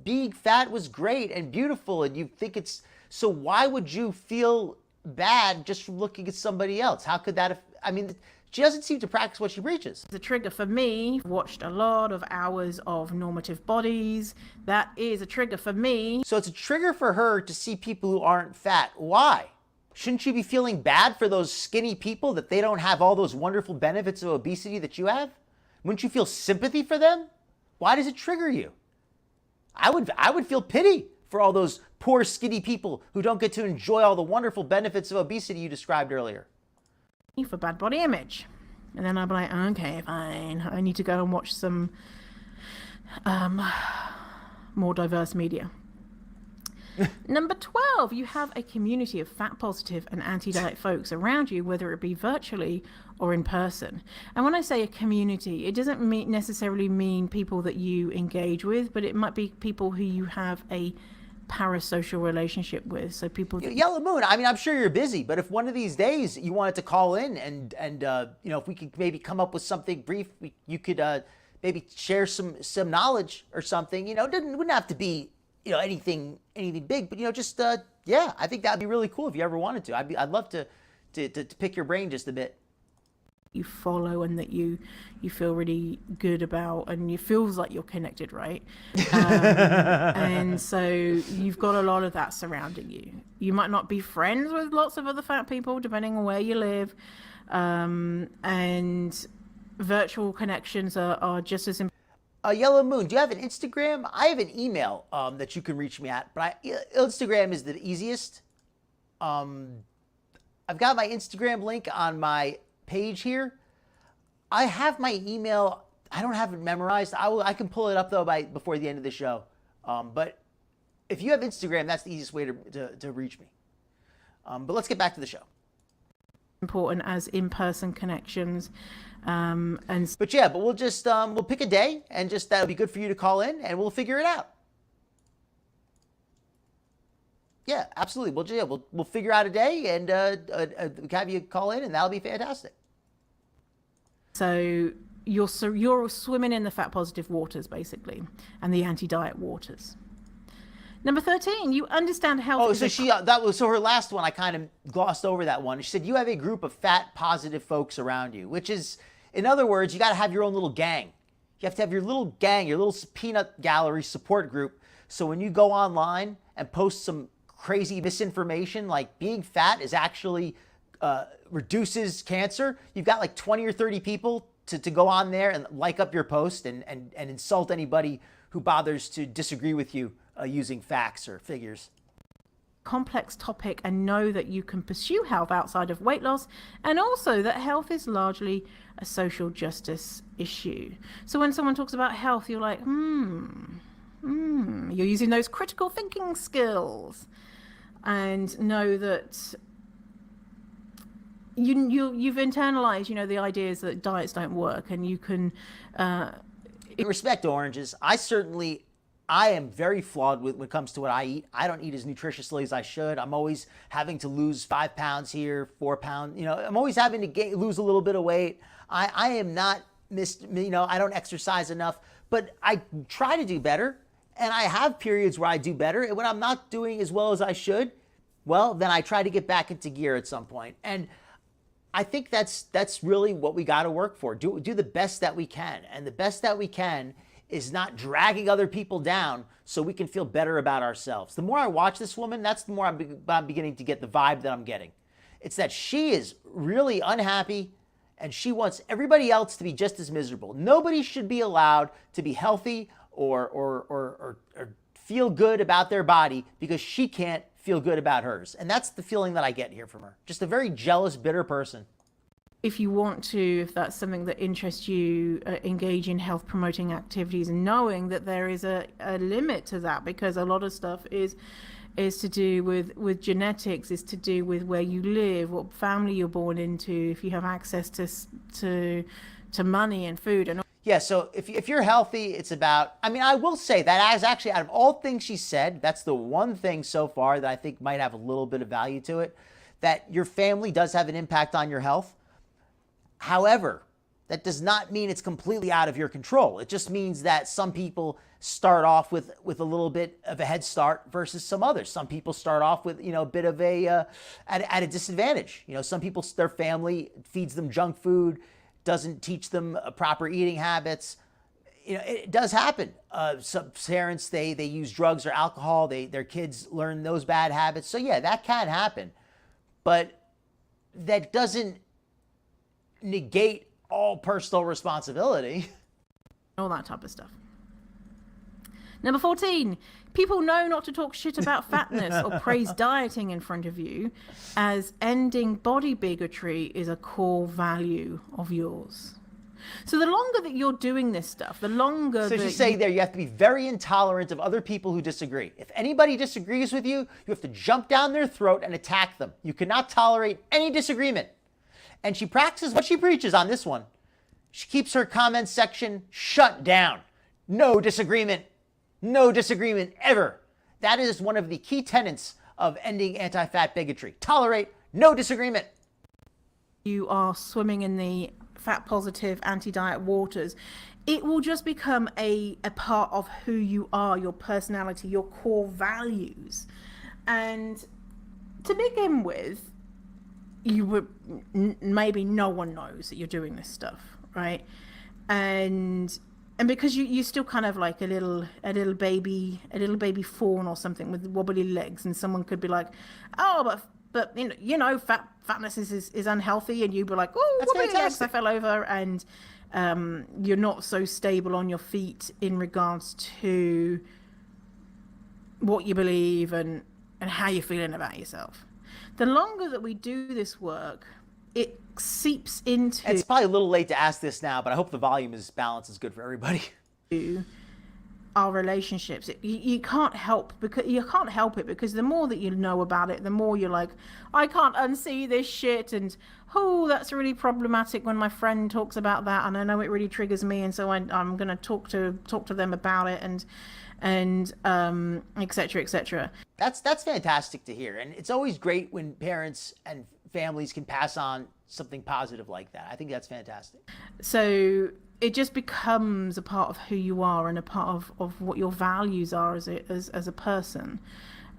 being fat was great and beautiful, and you think it's... So why would you feel bad just from looking at somebody else? How could that... I mean, she doesn't seem to practice what she preaches. The trigger for me, watched a lot of hours of normative bodies. That is a trigger for me. So it's a trigger for her to see people who aren't fat. Why? Shouldn't you be feeling bad for those skinny people that they don't have all those wonderful benefits of obesity that you have? Wouldn't you feel sympathy for them? Why does it trigger you? I would feel pity for all those poor skinny people who don't get to enjoy all the wonderful benefits of obesity you described earlier. For bad body image. And then I'm like, okay, fine. I need to go and watch some more diverse media. Number 12, you have a community of fat positive and anti-diet folks around you, whether it be virtually or in person. And when I say a community, it doesn't necessarily mean people that you engage with, but it might be people who you have a parasocial relationship with. So people Yellow Moon, I mean, I'm sure you're busy, but if one of these days you wanted to call in and if we could maybe come up with something brief, you could maybe share some knowledge or something. It wouldn't have to be anything big, but just I think that'd be really cool if you ever wanted to. I'd love to pick your brain just a bit. You follow and that you feel really good about, and it feels like you're connected, right? And so you've got a lot of that surrounding you. You might not be friends with lots of other fat people depending on where you live, and virtual connections are just as important. Yellow Moon, do you have an Instagram? I have an email that you can reach me at, but Instagram is the easiest. I've got my Instagram link on my page here. I have my email. I don't have it memorized. I can pull it up though before the end of the show. But if you have Instagram, that's the easiest way to reach me. But let's get back to the show. Important as in-person connections. But we'll just we'll pick a day, and just that'll be good for you to call in, and we'll figure it out. Yeah, absolutely. We'll figure out a day and have you call in, and that'll be fantastic. So you're swimming in the fat positive waters, basically, and the anti-diet waters. Number 13, you understand health. Oh, so her last one, I kind of glossed over that one. She said you have a group of fat positive folks around you, which is, in other words, you got to have your own little gang. You have to have your little gang, your little peanut gallery support group. So when you go online and post some crazy misinformation, like being fat is actually reduces cancer, you've got like 20 or 30 people to go on there and like up your post and insult anybody who bothers to disagree with you using facts or figures. Complex topic, and know that you can pursue health outside of weight loss, and also that health is largely a social justice issue. So when someone talks about health, you're like, you're using those critical thinking skills, and know that you've internalized, the ideas that diets don't work, and you can. In respect to oranges, I am very flawed when it comes to what I eat. I don't eat as nutritiously as I should. I'm always having to lose 5 pounds here, 4 pounds. I'm always having to lose a little bit of weight. I am not I don't exercise enough, but I try to do better. And I have periods where I do better. And when I'm not doing as well as I should, well, then I try to get back into gear at some point. And I think that's really what we got to work for. Do the best that we can. And the best that we can is not dragging other people down so we can feel better about ourselves. The more I watch this woman, that's the more I'm beginning to get the vibe that I'm getting. It's that she is really unhappy and she wants everybody else to be just as miserable. Nobody should be allowed to be healthy or feel good about their body because she can't feel good about hers. And that's the feeling that I get here from her. Just a very jealous, bitter person. If you want to, if that's something that interests you, engage in health promoting activities, and knowing that there is a limit to that, because a lot of stuff is to do with genetics, is to do with where you live, what family you're born into, if you have access to money and food. And yeah, so if you're healthy, it's about, I will say that as actually out of all things she said, that's the one thing so far that I think might have a little bit of value to it, that your family does have an impact on your health. However, that does not mean it's completely out of your control. It just means that some people start off with a little bit of a head start versus some others. Some people start off with, a bit of at a disadvantage. Some people, their family feeds them junk food, doesn't teach them proper eating habits. It does happen. Some parents, they use drugs or alcohol. Their kids learn those bad habits. So yeah, that can happen. But that doesn't negate all personal responsibility. All that type of stuff. Number 14, people know not to talk shit about fatness or praise dieting in front of you, as ending body bigotry is a core value of yours. So the longer that you're doing this stuff, the longer So she's saying there, you have to be very intolerant of other people who disagree. If anybody disagrees with you, you have to jump down their throat and attack them. You cannot tolerate any disagreement. And she practices what she preaches on this one. She keeps her comment section shut down. No disagreement. No disagreement ever. That is one of the key tenets of ending anti-fat bigotry. Tolerate no disagreement. You are swimming in the fat positive anti-diet waters. It will just become a part of who you are, your personality, your core values. And to begin with, you would maybe no one knows that you're doing this stuff, right? And because you still kind of like a little baby fawn or something with wobbly legs, and someone could be like, oh, but fatness is unhealthy, and you'd be like, oh, that's wobbly fantastic. legs, I fell over, and you're not so stable on your feet in regards to what you believe and how you're feeling about yourself. The longer that we do this work, it seeps into... It's probably a little late to ask this now, but I hope the volume balance is good for everybody. our relationships. You can't help it because the more that you know about it, the more you're like, I can't unsee this shit, and oh, that's really problematic when my friend talks about that, and I know it really triggers me, and so I'm going to talk to them about it, and et cetera, et cetera. That's fantastic to hear, and it's always great when parents and families can pass on something positive like that. I think that's fantastic. So it just becomes a part of who you are and a part of what your values are as a person.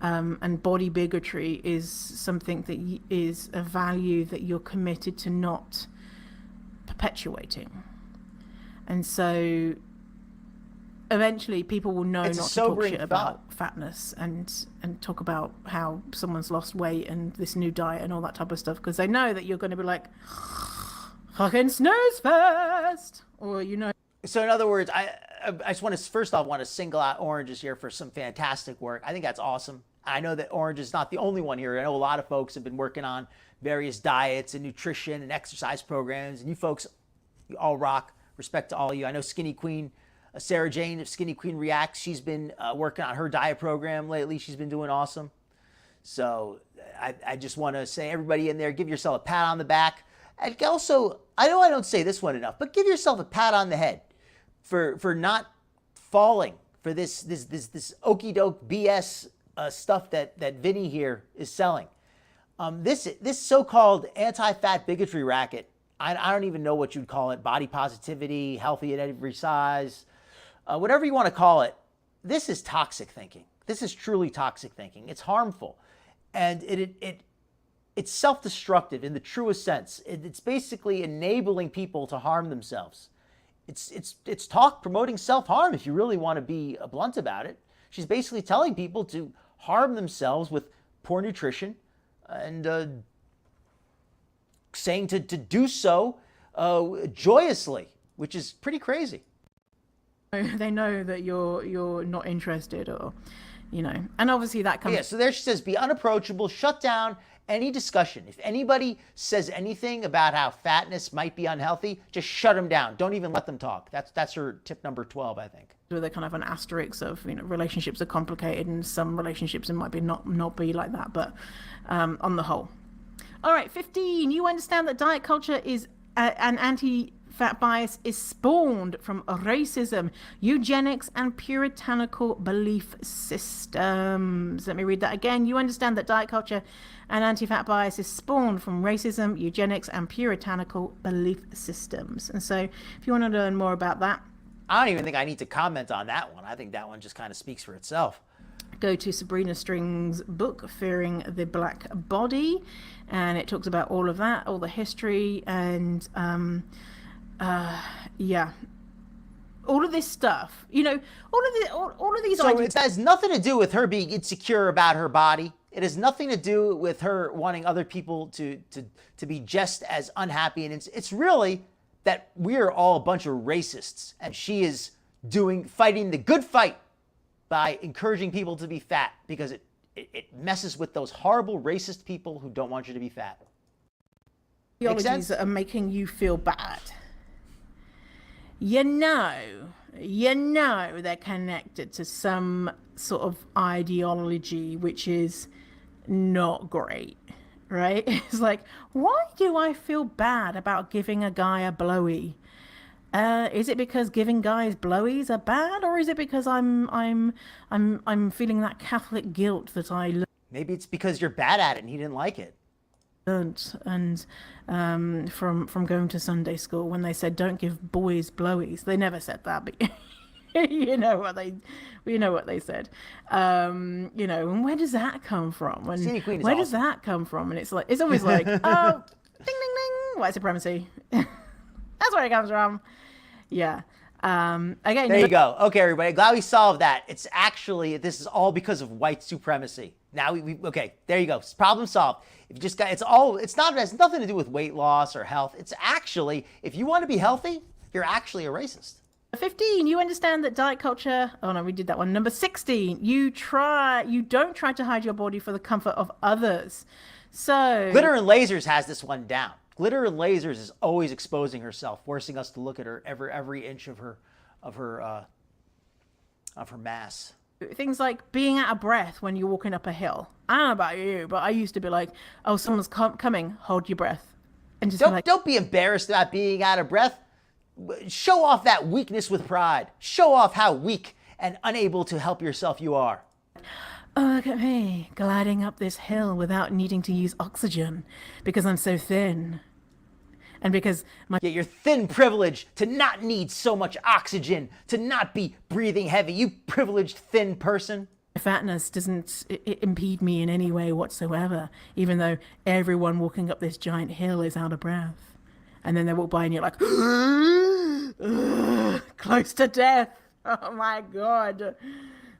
And body bigotry is something that is a value that you're committed to not perpetuating. And so eventually people will know not to talk shit about fatness and talk about how someone's lost weight and this new diet and all that type of stuff, because they know that you're going to be like, fucking snooze fest, or So in other words, I just want to first off want to single out Oranges here for some fantastic work. I think that's awesome. I know that Orange is not the only one here. I know a lot of folks have been working on various diets and nutrition and exercise programs, and you folks, you all rock. Respect to all of you. I know Skinny Queen, Sarah Jane of Skinny Queen Reacts, she's been working on her diet program lately. She's been doing awesome. So I just want to say, everybody in there, give yourself a pat on the back. And also, I know I don't say this one enough, but give yourself a pat on the head for not falling for this okey doke BS stuff that Vinny here is selling. This so-called anti-fat bigotry racket, I don't even know what you'd call it, body positivity, healthy at every size, whatever you want to call it. This is toxic thinking. This is truly toxic thinking. It's harmful, and it's self-destructive in the truest sense. It's basically enabling people to harm themselves. It's talk promoting self-harm if you really want to be blunt about it. She's basically telling people to harm themselves with poor nutrition and saying to do so joyously, which is pretty crazy. They know that you're not interested, or and obviously that comes. Yeah, so there she says, be unapproachable, shut down any discussion. If anybody says anything about how fatness might be unhealthy, just shut them down. Don't even let them talk. That's her tip number 12, I think. With a kind of an asterisk of relationships are complicated, and some relationships it might be not be like that, but on the whole. All right, 15. You understand that diet culture is an anti-fat bias is spawned from racism, eugenics, and puritanical belief systems. Let me read that again. You understand that diet culture and anti-fat bias is spawned from racism, eugenics, and puritanical belief systems. And so if you want to learn more about that, I don't even think I need to comment on that one. I think that one just kind of speaks for itself. Go to Sabrina String's book, Fearing the Black Body, and it talks about all of that, all the history, and yeah, all of this stuff. All of these. So it has nothing to do with her being insecure about her body. It has nothing to do with her wanting other people to be just as unhappy, and it's really that we're all a bunch of racists, and she is fighting the good fight by encouraging people to be fat, because it messes with those horrible racist people who don't want you to be fat. Ideologies that are making you feel bad. You know they're connected to some sort of ideology which is not great. Right? It's like, why do I feel bad about giving a guy a blowy? Is it because giving guys blowies are bad, or is it because I'm feeling that Catholic guilt that I Maybe it's because you're bad at it and he didn't like it. And from going to Sunday school, when they said don't give boys blowies, they never said that, but you know what they said. And where does that come from? And where does that come from? And it's always like, oh, ding ding ding, white supremacy. That's where it comes from. Yeah. Again. There you go. Okay, everybody. Glad we solved that. It's actually, this is all because of white supremacy. Now okay, there you go. Problem solved. If you just got, it has nothing to do with weight loss or health. It's actually, if you want to be healthy, you're actually a racist. 15, you understand that diet culture. Oh no, we did that one. Number 16, you don't try to hide your body for the comfort of others. So Glitter and Lasers has this one down. Glitter and Lasers is always exposing herself, forcing us to look at her every inch of her of her mass. Things like being out of breath when you're walking up a hill. I don't know about you, but I used to be like, oh, someone's coming, hold your breath. And just Don't be embarrassed about being out of breath. Show off that weakness with pride. Show off how weak and unable to help yourself you are. oh, look at me, gliding up this hill without needing to use oxygen because I'm so thin. And because Yet your thin privilege to not need so much oxygen, to not be breathing heavy. You privileged thin person. fatness doesn't impede me in any way whatsoever, even though everyone walking up this giant hill is out of breath. And then they walk by and you're like, close to death. Oh my God.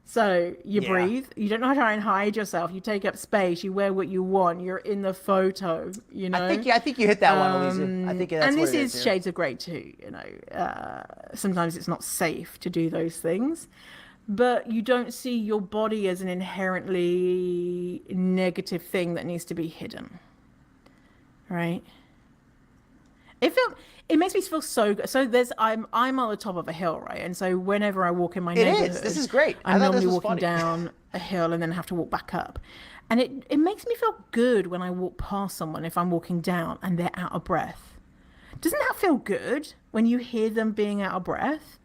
So you breathe. You don't know how to try and hide yourself. You take up space. You wear what you want. You're in the photo. You know. I think you hit that one, Elisa. I think that's and what this it is shades of grey too. You know, sometimes it's not safe to do those things, but you don't see your body as an inherently negative thing that needs to be hidden, right? It makes me feel so good. So I'm on the top of a hill, right? And so whenever I walk in my neighborhood, This is great. I'm normally walking funny. down a hill and then have to walk back up. And it makes me feel good when I walk past someone if I'm walking down and they're out of breath. Doesn't that feel good when you hear them being out of breath?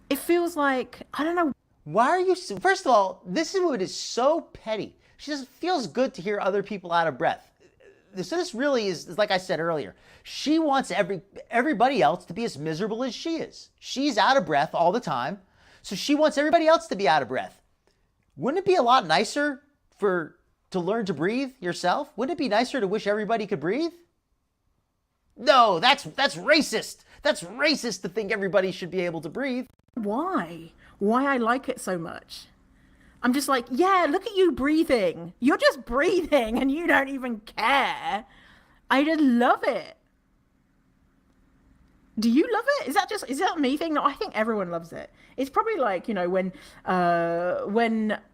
It feels like, I don't know. Why are you? First of all, this woman is so petty. She says it feels good to hear other people out of breath. So this really is like I said earlier. She wants everybody else to be as miserable as she is. She's out of breath all the time, so she wants everybody else to be out of breath. Wouldn't it be a lot nicer to learn to breathe yourself? Wouldn't it be nicer to wish everybody could breathe? No, that's racist. That's racist to think everybody should be able to breathe. Why I like it so much. I'm just like, yeah, look at you breathing. You're just breathing and you don't even care. I just love it. Do you love it? Is that me thing? No, I think everyone loves it. It's probably like, you know, when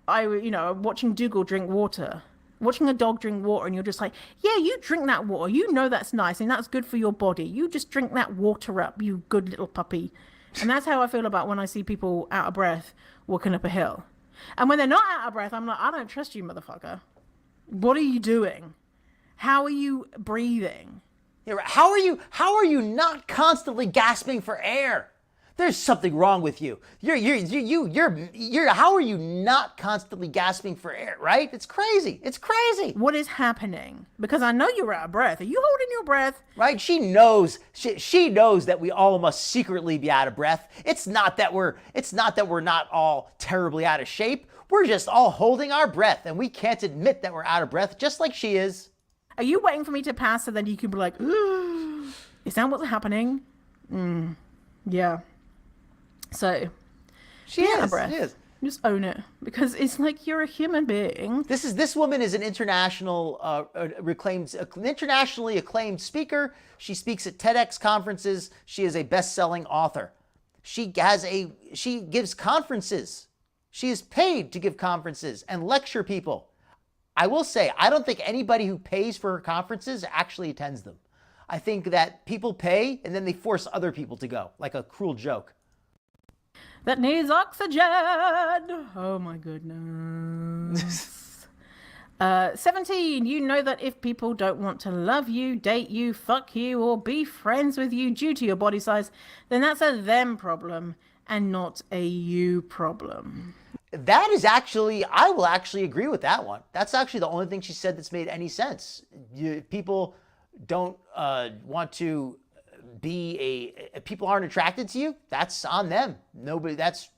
watching Dougal drink water, watching a dog drink water, and you're just like, yeah, you drink that water. You know that's nice and that's good for your body. You just drink that water up, you good little puppy. And that's how I feel about when I see people out of breath walking up a hill. And when they're not out of breath, I'm like, I don't trust you, motherfucker. What are you doing? How are you breathing? Yeah, right. How are you not constantly gasping for air? There's something wrong with you. How are you not constantly gasping for air, right? It's crazy. It's crazy. What is happening? Because I know you're out of breath. Are you holding your breath? Right? She knows that we all must secretly be out of breath. It's not that we're not all terribly out of shape. We're just all holding our breath and we can't admit that we're out of breath, just like she is. Are you waiting for me to pass so then you can be like, is that what's happening? Yeah. So, She is. breath. She is. Just own it, because it's like you're a human being. This woman is an internationally acclaimed speaker. She speaks at TEDx conferences. She is a best-selling author. She gives conferences. She is paid to give conferences and lecture people. I will say, I don't think anybody who pays for her conferences actually attends them. I think that people pay and then they force other people to go, like a cruel joke. That needs oxygen. Oh my goodness. 17, you know that if people don't want to love you, date you, fuck you, or be friends with you due to your body size, then that's a them problem and not a you problem. That is actually, I will actually agree with that one. That's actually the only thing she said that's made any sense. People don't want to if people aren't attracted to you, that's on them. It's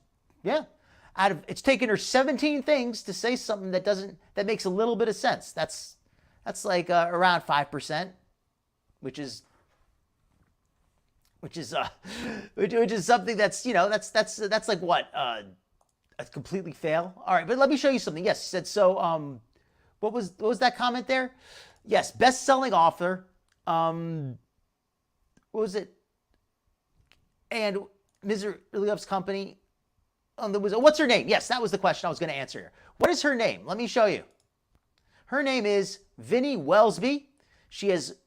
taken her 17 things to say something that makes a little bit of sense. That's like around 5%, which is something that's, that's like what, a completely fail. All right, but let me show you something. Yes, she said, so, what was that comment there? Yes, best-selling author. What was it? And Misery Loves Company. What's her name? Yes, that was the question I was going to answer here. What is her name? Let me show you. Her name is Vinnie Wellsby. She has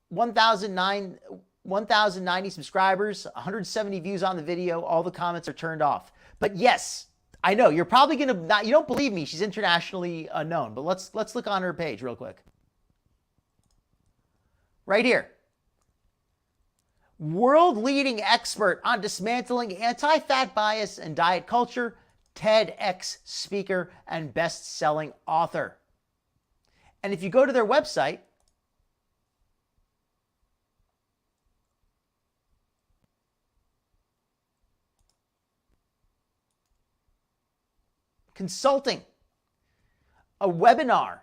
1,090 subscribers, 170 views on the video. All the comments are turned off. But yes, I know you're probably gonna not. You don't believe me. She's internationally known, but let's look on her page real quick. Right here. World leading expert on dismantling anti-fat bias and diet culture, TEDx speaker, and best-selling author. And if you go to their website, consulting, a webinar.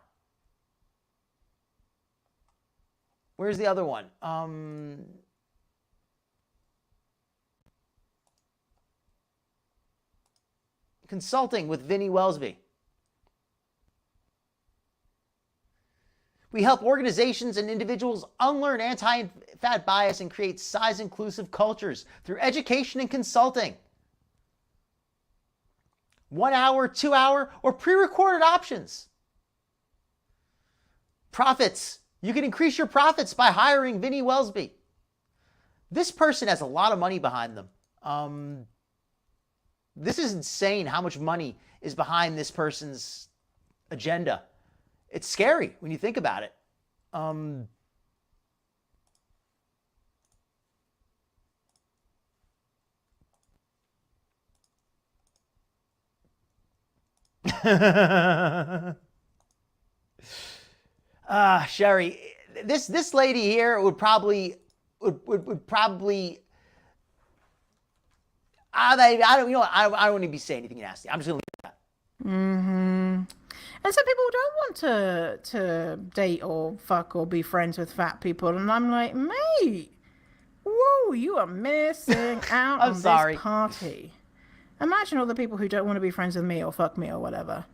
Where's the other one? Consulting with Vinnie Wellsby. We help organizations and individuals unlearn anti-fat bias and create size-inclusive cultures through education and consulting. 1 hour, 2 hour, or pre-recorded options. Profits. You can increase your profits by hiring Vinnie Wellsby. This person has a lot of money behind them. This is insane how much money is behind this person's agenda. It's scary when you think about it. Sherry, this lady here would probably I don't want to be saying anything nasty. I'm just gonna leave it at that. And some people don't want to date or fuck or be friends with fat people, and I'm like, mate, whoa, you are missing out on this party. Imagine all the people who don't want to be friends with me or fuck me or whatever.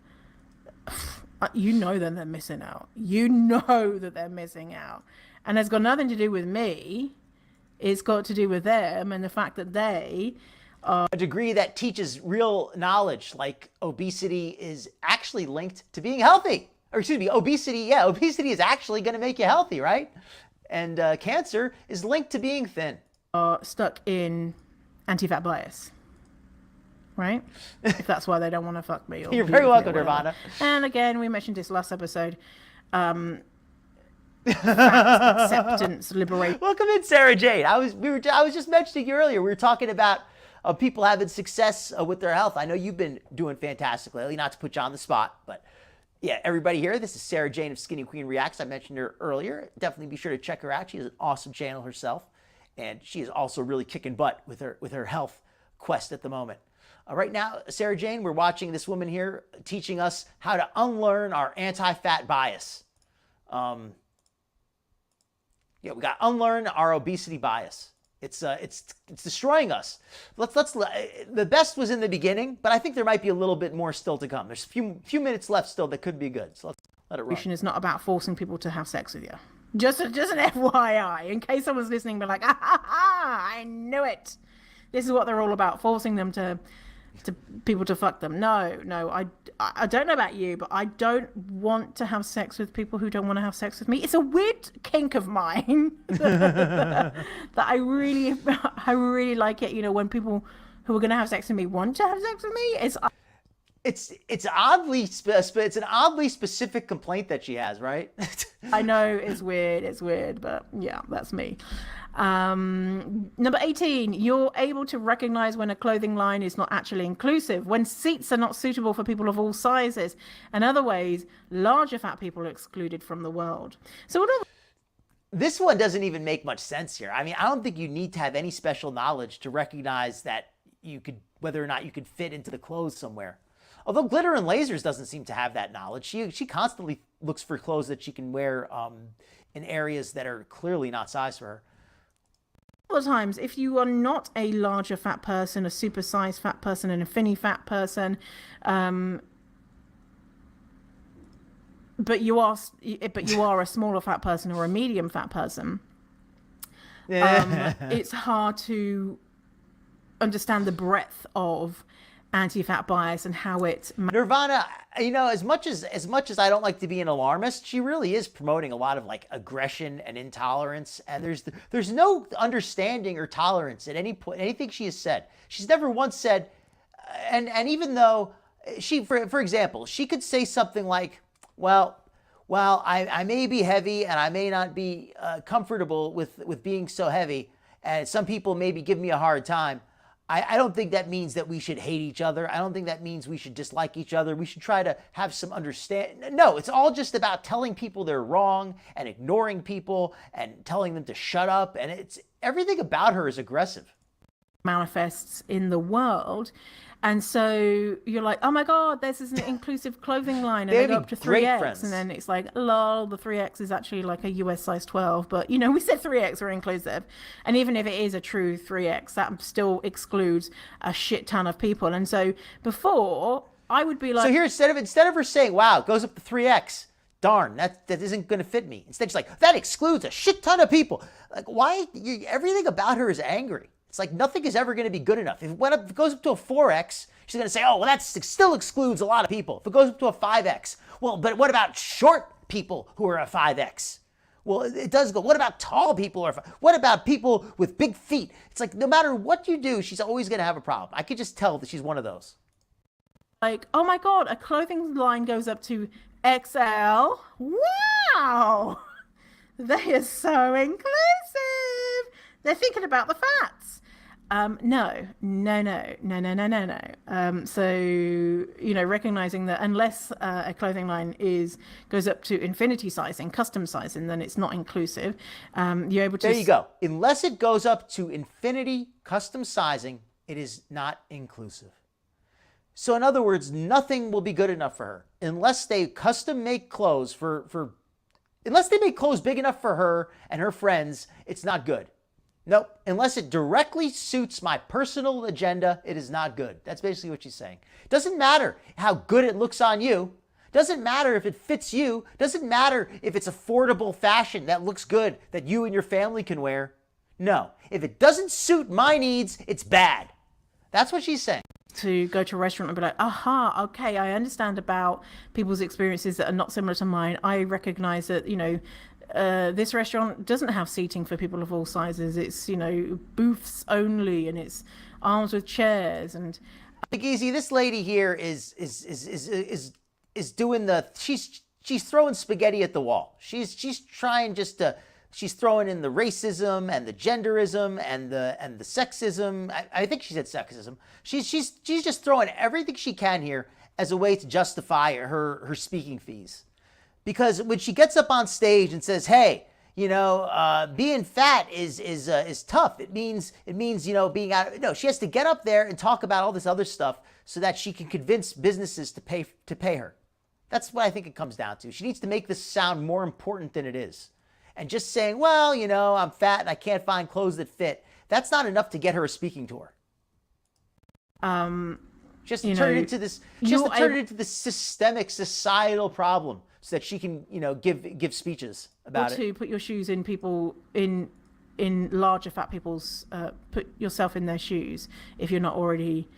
You know that they're missing out. You know that they're missing out. And it's got nothing to do with me. It's got to do with them and the fact that they a degree that teaches real knowledge, like obesity is actually linked to being healthy. Or excuse me, obesity is actually going to make you healthy, right? And cancer is linked to being thin. Stuck in anti-fat bias. Right? If that's why they don't want to fuck me. Or You're very welcome, Nirvana. And again, we mentioned this last episode. Fat acceptance, liberation. Welcome in, Sarah Jane. I was just mentioning you earlier. We were talking about people having success with their health. I know you've been doing fantastic lately. Not to put you on the spot, but yeah, everybody here. This is Sarah Jane of Skinny Queen Reacts. I mentioned her earlier. Definitely be sure to check her out. She has an awesome channel herself, and she is also really kicking butt with her health quest at the moment. Right now, Sarah Jane, we're watching this woman here teaching us how to unlearn our anti-fat bias. We got to unlearn our obesity bias. It's destroying us. The best was in the beginning, but I think there might be a little bit more still to come. There's a few minutes left still that could be good. So let's let it run. Is not about forcing people to have sex with you. Just an FYI, in case someone's listening, but like, I knew it. This is what they're all about, forcing them to people to fuck them. No, I don't know about you, but I don't want to have sex with people who don't want to have sex with me. It's a weird kink of mine that I really like it. You know, when people who are going to have sex with me want to have sex with me. It's an oddly specific complaint that she has, right? I know it's weird, but yeah, that's me. Number 18, you're able to recognize when a clothing line is not actually inclusive, when seats are not suitable for people of all sizes, and other ways larger fat people are excluded from the world. So this one doesn't even make much sense here. I mean, I don't think you need to have any special knowledge to recognize that whether or not you could fit into the clothes somewhere. Although Glitter and Lasers doesn't seem to have that knowledge. She constantly looks for clothes that she can wear in areas that are clearly not size for her. Times, if you are not a larger fat person, a supersized fat person, and a finny fat person, but you are a smaller fat person or a medium fat person, it's hard to understand the breadth of anti-fat bias and how it. Nirvana, you know, as much as I don't like to be an alarmist, she really is promoting a lot of like aggression and intolerance, and there's no understanding or tolerance at any point anything she has said. She's never once said And even though she, for example, she could say something like, well, I may be heavy and I may not be comfortable with being so heavy, and some people maybe give me a hard time. I don't think that means that we should hate each other. I don't think that means we should dislike each other. We should try to have some understanding. No, it's all just about telling people they're wrong and ignoring people and telling them to shut up. And it's everything about her is aggressive. Manifests in the world. And so you're like, oh my God, this is an inclusive clothing line. And they go up to 3X. Friends. And then it's like, lol, the 3X is actually like a US size 12. But, you know, we said 3X were inclusive. And even if it is a true 3X, that still excludes a shit ton of people. And so before, I would be like... So here, instead of her saying, wow, it goes up to 3X, darn, that isn't going to fit me. Instead, she's like, that excludes a shit ton of people. Like, why? Everything about her is angry. It's like nothing is ever going to be good enough. If it goes up to a 4X, she's going to say, oh, well, that still excludes a lot of people. If it goes up to a 5X, well, but what about short people who are a 5X? Well, it does go. What about tall people? What about people with big feet? It's like no matter what you do, she's always going to have a problem. I could just tell that she's one of those. Like, oh my God, a clothing line goes up to XL. Wow. They are so inclusive. They're thinking about the fats. No. So, you know, recognizing that unless a clothing line goes up to infinity sizing, custom sizing, then it's not inclusive. You're able to... There you go. Unless it goes up to infinity custom sizing, it is not inclusive. So in other words, nothing will be good enough for her unless they custom make clothes unless they make clothes big enough for her and her friends, it's not good. Nope. Unless it directly suits my personal agenda, it is not good. That's basically what she's saying. Doesn't matter how good it looks on you. Doesn't matter if it fits you. Doesn't matter if it's affordable fashion that looks good that you and your family can wear. No. If it doesn't suit my needs, it's bad. That's what she's saying. To go to a restaurant and be like, aha, okay, I understand about people's experiences that are not similar to mine. I recognize that, you know, this restaurant doesn't have seating for people of all sizes. It's, you know, booths only, and it's arms with chairs. And Big Easy, this lady here is doing she's throwing spaghetti at the wall. She's trying she's throwing in the racism and the genderism and the sexism. I think she said sexism. She's just throwing everything she can here as a way to justify her speaking fees. Because when she gets up on stage and says, hey, you know, being fat is tough. It means, you know, being out. No, she has to get up there and talk about all this other stuff so that she can convince businesses to pay her. That's what I think it comes down to. She needs to make this sound more important than it is. And just saying, well, you know, I'm fat and I can't find clothes that fit. That's not enough to get her a speaking tour. Just to turn it into this. Just to turn it into this systemic societal problem, so that she can, you know, give speeches about it. To put your shoes in people in larger fat people's. Put yourself in their shoes if you're not already,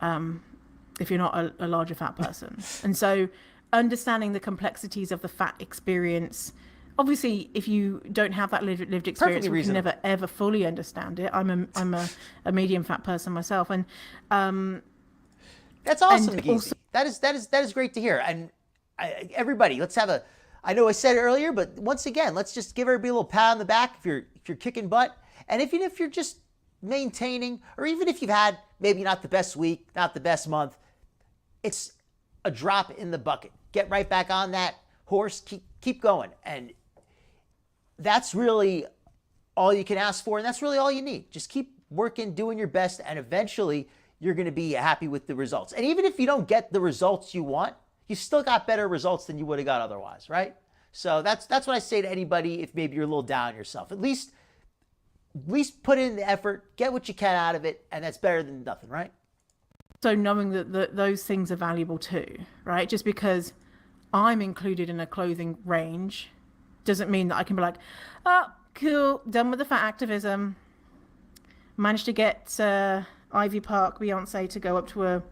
if you're not a larger fat person. And so, understanding the complexities of the fat experience. Obviously, if you don't have that lived experience, you can never ever fully understand it. I'm a medium fat person myself, and that's awesome, also, that is great to hear. And everybody, let's have I know I said it earlier, but once again, let's just give everybody a little pat on the back if you're kicking butt, and even if you're just maintaining, or even if you've had maybe not the best week, not the best month, it's a drop in the bucket. Get right back on that horse, keep going, and that's really all you can ask for, and that's really all you need. Just keep working, doing your best, and eventually you're going to be happy with the results. And even if you don't get the results you want, you still got better results than you would have got otherwise, right? So that's what I say to anybody if maybe you're a little down on yourself. At least put in the effort, get what you can out of it, and that's better than nothing, right? So knowing that those things are valuable too, right? Just because I'm included in a clothing range doesn't mean that I can be like, oh, cool, done with the fat activism. Managed to get Ivy Park Beyonce to go up to a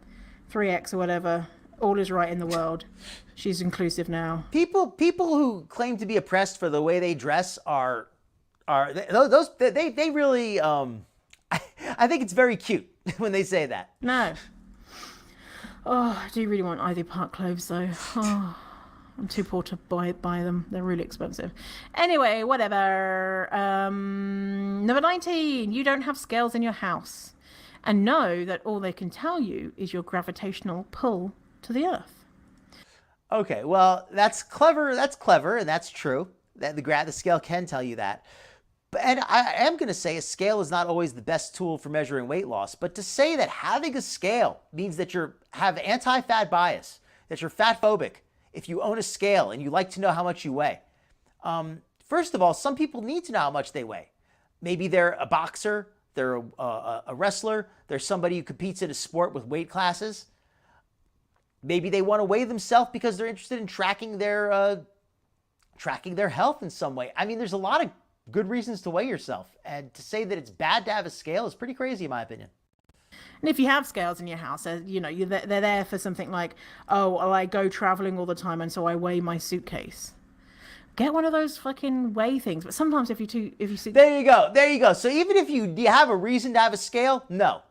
3X or whatever. All is right in the world. She's inclusive now. People who claim to be oppressed for the way they dress are they really I think it's very cute when they say that. No. Oh, I do really want Ivy Park cloves though. Oh, I'm too poor to buy them. They're really expensive. Anyway, whatever. Number 19. You don't have scales in your house, and know that all they can tell you is your gravitational pull to the earth. Okay, well, that's clever. That's clever, and that's true. That the scale can tell you that. And I am going to say a scale is not always the best tool for measuring weight loss, but to say that having a scale means that you have anti-fat bias, that you're fat phobic if you own a scale and you like to know how much you weigh. First of all, some people need to know how much they weigh. Maybe they're a boxer, they're a wrestler, they're somebody who competes in a sport with weight classes. Maybe they want to weigh themselves because they're interested in tracking their health in some way. I mean, there's a lot of good reasons to weigh yourself, and to say that it's bad to have a scale is pretty crazy in my opinion. And if you have scales in your house, you know, they're there for something like, oh, well, I go traveling all the time and so I weigh my suitcase. Get one of those fucking weigh things. But sometimes if you see... There you go. So even if you have a reason to have a scale, no.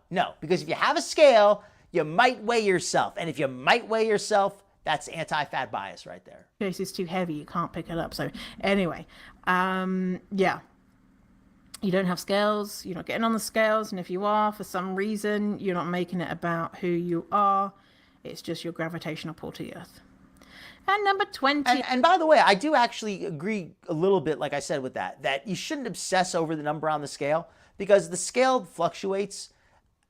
Because if you have a scale, you might weigh yourself. And if you might weigh yourself, that's anti-fat bias right there. Case is too heavy, you can't pick it up. So anyway, yeah. You don't have scales, you're not getting on the scales, and if you are, for some reason, you're not making it about who you are. It's just your gravitational pull to the earth. And number 20. And by the way, I do actually agree a little bit, like I said, with that you shouldn't obsess over the number on the scale, because the scale fluctuates.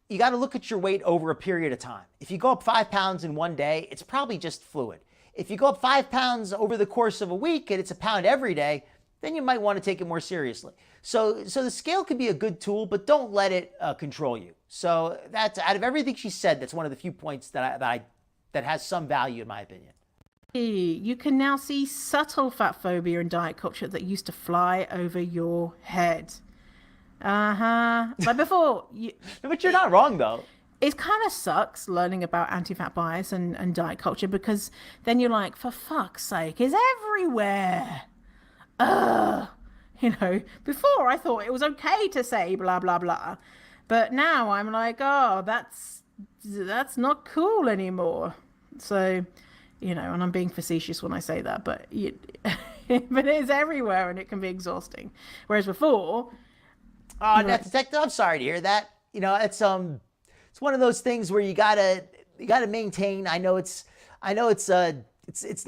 You got to look at your weight over a period of time. If you go up 5 pounds in one day, it's probably just fluid. If you go up 5 pounds over the course of a week and it's a pound every day, then you might want to take it more seriously. So the scale could be a good tool, but don't let it control you. So that's, out of everything she said, that's one of the few points that has some value in my opinion. You can now see subtle fat phobia in diet culture that used to fly over your head. But before you... But you're not wrong though. It kind of sucks learning about anti-fat bias and diet culture, because then you're like, for fuck's sake, it's everywhere. You know, before I thought it was okay to say blah, blah, blah. But now I'm like, oh, that's not cool anymore. So, you know, and I'm being facetious when I say that, but but it is everywhere and it can be exhausting. Whereas before... Oh, Detective, I'm sorry to hear that. You know, it's one of those things where you gotta maintain. I know it's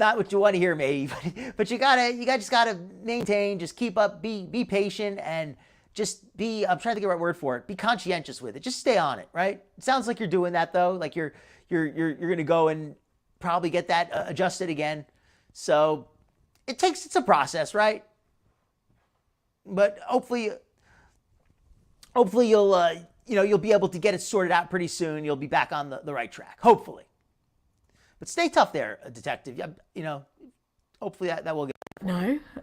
not what you want to hear, maybe, but you just gotta maintain. Just keep up, be patient, and just be. I'm trying to think of the right word for it. Be conscientious with it. Just stay on it, right? It sounds like you're doing that though. Like you're gonna go and probably get that adjusted again. So it's a process, right? But hopefully you'll be able to get it sorted out pretty soon. You'll be back on the right track, hopefully. But stay tough there, Detective. You know, hopefully that will get...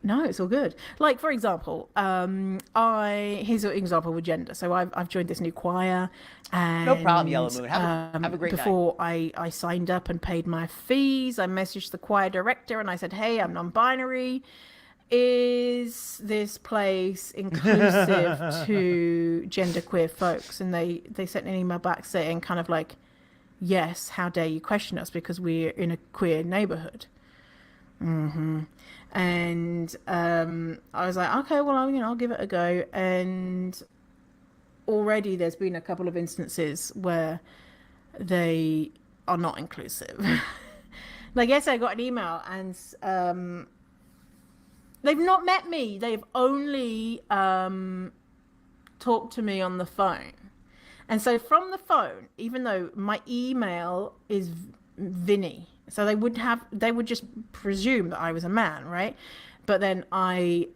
No, it's all good. Like, for example, here's an example with gender. So I've joined this new choir, and no problem, Yellow Moon. Have a great before night. I signed up and paid my fees, I messaged the choir director and I said, hey, I'm non-binary. Is this place inclusive to genderqueer folks? And they sent an email back saying kind of like, yes, how dare you question us, because we're in a queer neighborhood. And I was like, okay, well, I'll give it a go. And already there's been a couple of instances where they are not inclusive. Like, yes, I got an email and they've not met me. They've only talked to me on the phone. And so from the phone, even though my email is Vinny, so they would just presume that I was a man, right? But then I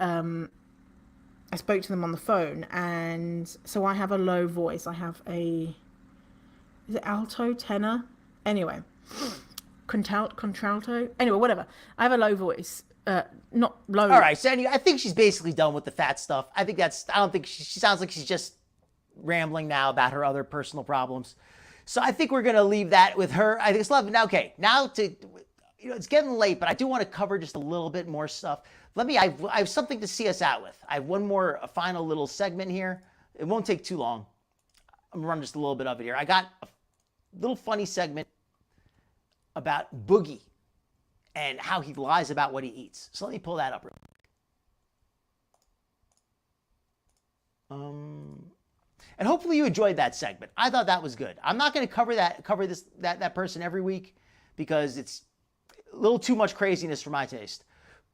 spoke to them on the phone, and so I have a low voice. I have is it alto, tenor? Anyway, contralto? Anyway, whatever. I have a low voice. Not low. All right, so anyway, I think she's basically done with the fat stuff. I don't think she sounds like she's just rambling now about her other personal problems. So I think we're going to leave that with her. I think it's love. Now, okay, it's getting late, but I do want to cover just a little bit more stuff. I have something to see us out with. I have a final little segment here. It won't take too long. I'm going to run just a little bit of it here. I got a little funny segment about Boogie and how he lies about what he eats. So let me pull that up real quick. And hopefully you enjoyed that segment. I thought that was good. I'm not going to cover that person every week because it's a little too much craziness for my taste.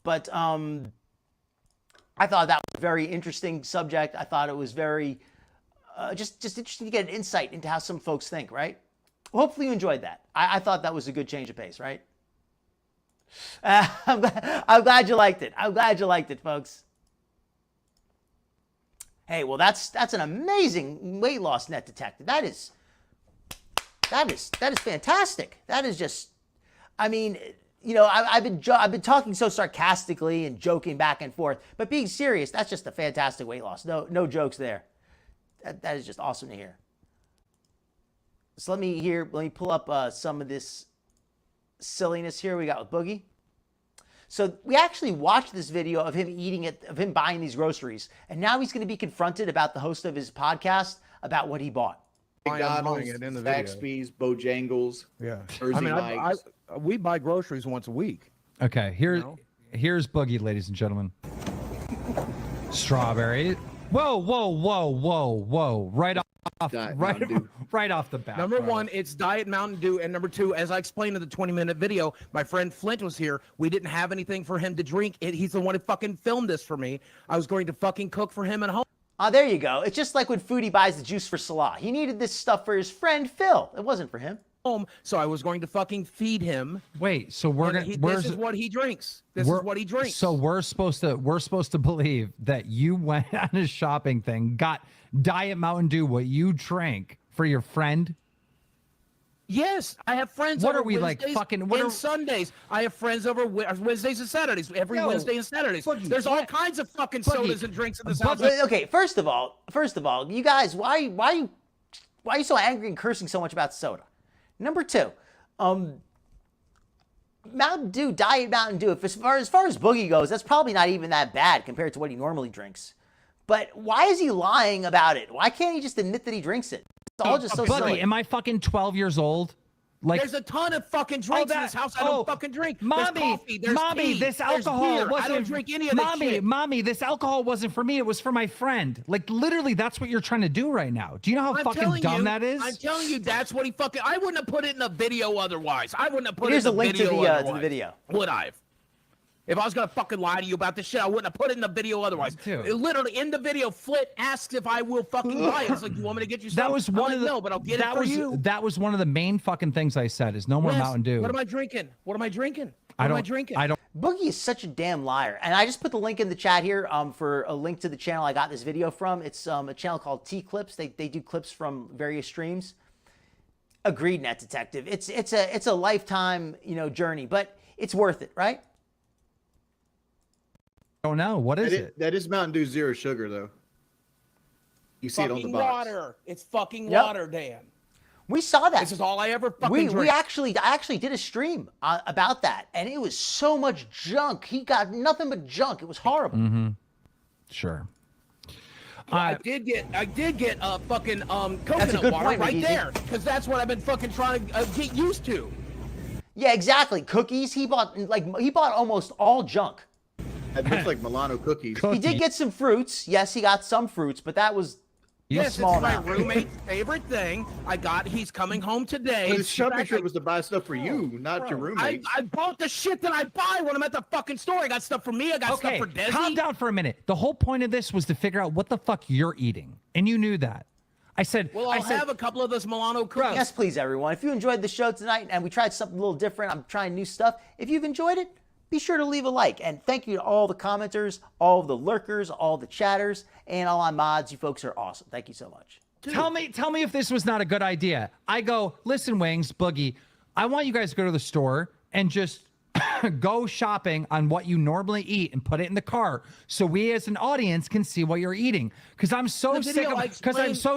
But I thought that was a very interesting subject. I thought it was very just interesting to get an insight into how some folks think, right? Hopefully you enjoyed that. I thought that was a good change of pace, right? I'm glad you liked it. I'm glad you liked it, folks. Hey, well, that's an amazing weight loss net detected. That is fantastic. That is just, I mean, you know, I've been talking so sarcastically and joking back and forth, but being serious, that's just a fantastic weight loss. No jokes there. That is just awesome to hear. So let me pull up some of this silliness here we got with Boogie. So we actually watched this video of him eating it, of him buying these groceries, and now he's going to be confronted about the host of his podcast about what he bought. McDonald's, Zaxby's, Bojangles. Yeah, Jersey we buy groceries once a week. Okay, here's Boogie, ladies and gentlemen. Strawberry. Whoa! Right off the bat. Number one, it's Diet Mountain Dew, and number two, as I explained in the 20-minute video, my friend Flint was here. We didn't have anything for him to drink. He's the one who fucking filmed this for me. I was going to fucking cook for him at home. There you go. It's just like when Foodie buys the juice for Salah. He needed this stuff for his friend Phil. It wasn't for him. So I was going to fucking feed him. Wait, so this is what he drinks. This is what he drinks. So we're supposed to believe that you went on a shopping thing, got Diet Mountain Dew, what you drank for your friend. Yes, I have friends. What over are we Wednesdays like fucking? Sundays? I have friends over Wednesdays and Saturdays. Every Wednesday and Saturdays. There's all kinds of fucking sodas and drinks in this house. Okay, first of all, you guys, why are you so angry and cursing so much about soda? Number two, Mountain Dew, Diet Mountain Dew. As far as Boogie goes, that's probably not even that bad compared to what he normally drinks. But why is he lying about it? Why can't he just admit that he drinks it? It's all just so Boogie, silly. am I fucking 12 years old? Like, there's a ton of fucking drinks in this house. I don't fucking drink. Mommy, there's coffee, there's mommy, tea, this alcohol beer. wasn't. I don't drink any of this shit. Mommy, this alcohol wasn't for me. It was for my friend. Like, literally, that's what you're trying to do right now. Do you know how fucking dumb that is? I'm telling you, that's what he fucking. I wouldn't have put it in the video otherwise. I wouldn't have put Here's it in the video. Here's a link to the video. Would I have? If I was gonna fucking lie to you about this shit, I wouldn't have put it in the video otherwise. Dude. Literally in the video, Flit asks if I will fucking buy it. It's like, you want me to get you something? That was one of the. No, but I'll get it for you. That was one of the main fucking things I said. Is no more Mountain Dew. What am I drinking? I don't. Boogie is such a damn liar. And I just put the link in the chat here for a link to the channel I got this video from. It's a channel called T-Clips. They do clips from various streams. Agreed, Net Detective. It's a lifetime, journey, but it's worth it, right? Don't know. What is it? That is Mountain Dew Zero Sugar, though. You see it on the box. Water. It's fucking water, Dan. We saw that. This is all I ever fucking drink. I actually did a stream about that, and it was so much junk. He got nothing but junk. It was horrible. Mm-hmm. Sure. I did get fucking coconut water right there, because that's what I've been fucking trying to get used to. Yeah, exactly. Cookies. He bought almost all junk. It looks like Milano cookies. He did get some fruits. Yes, he got some fruits, but that was yes, small it's my amount. roommate's favorite thing. He's coming home today. His shopping trip was to buy stuff for you, not your roommate. I bought the shit that I buy when I'm at the fucking store. I got stuff for me. I got stuff for Desi. Calm down for a minute. The whole point of this was to figure out what the fuck you're eating, and you knew that. I said, I'll have a couple of those Milano cookies. Yes, please, everyone. If you enjoyed the show tonight and we tried something a little different, I'm trying new stuff. If you've enjoyed it, be sure to leave a like. And thank you to all the commenters, all of the lurkers, all the chatters, and all our mods. You folks are awesome. Thank you so much. Dude. Tell me if this was not a good idea. I go, listen, Wings, Boogie, I want you guys to go to the store and just go shopping on what you normally eat and put it in the cart so we as an audience can see what you're eating. Because I'm so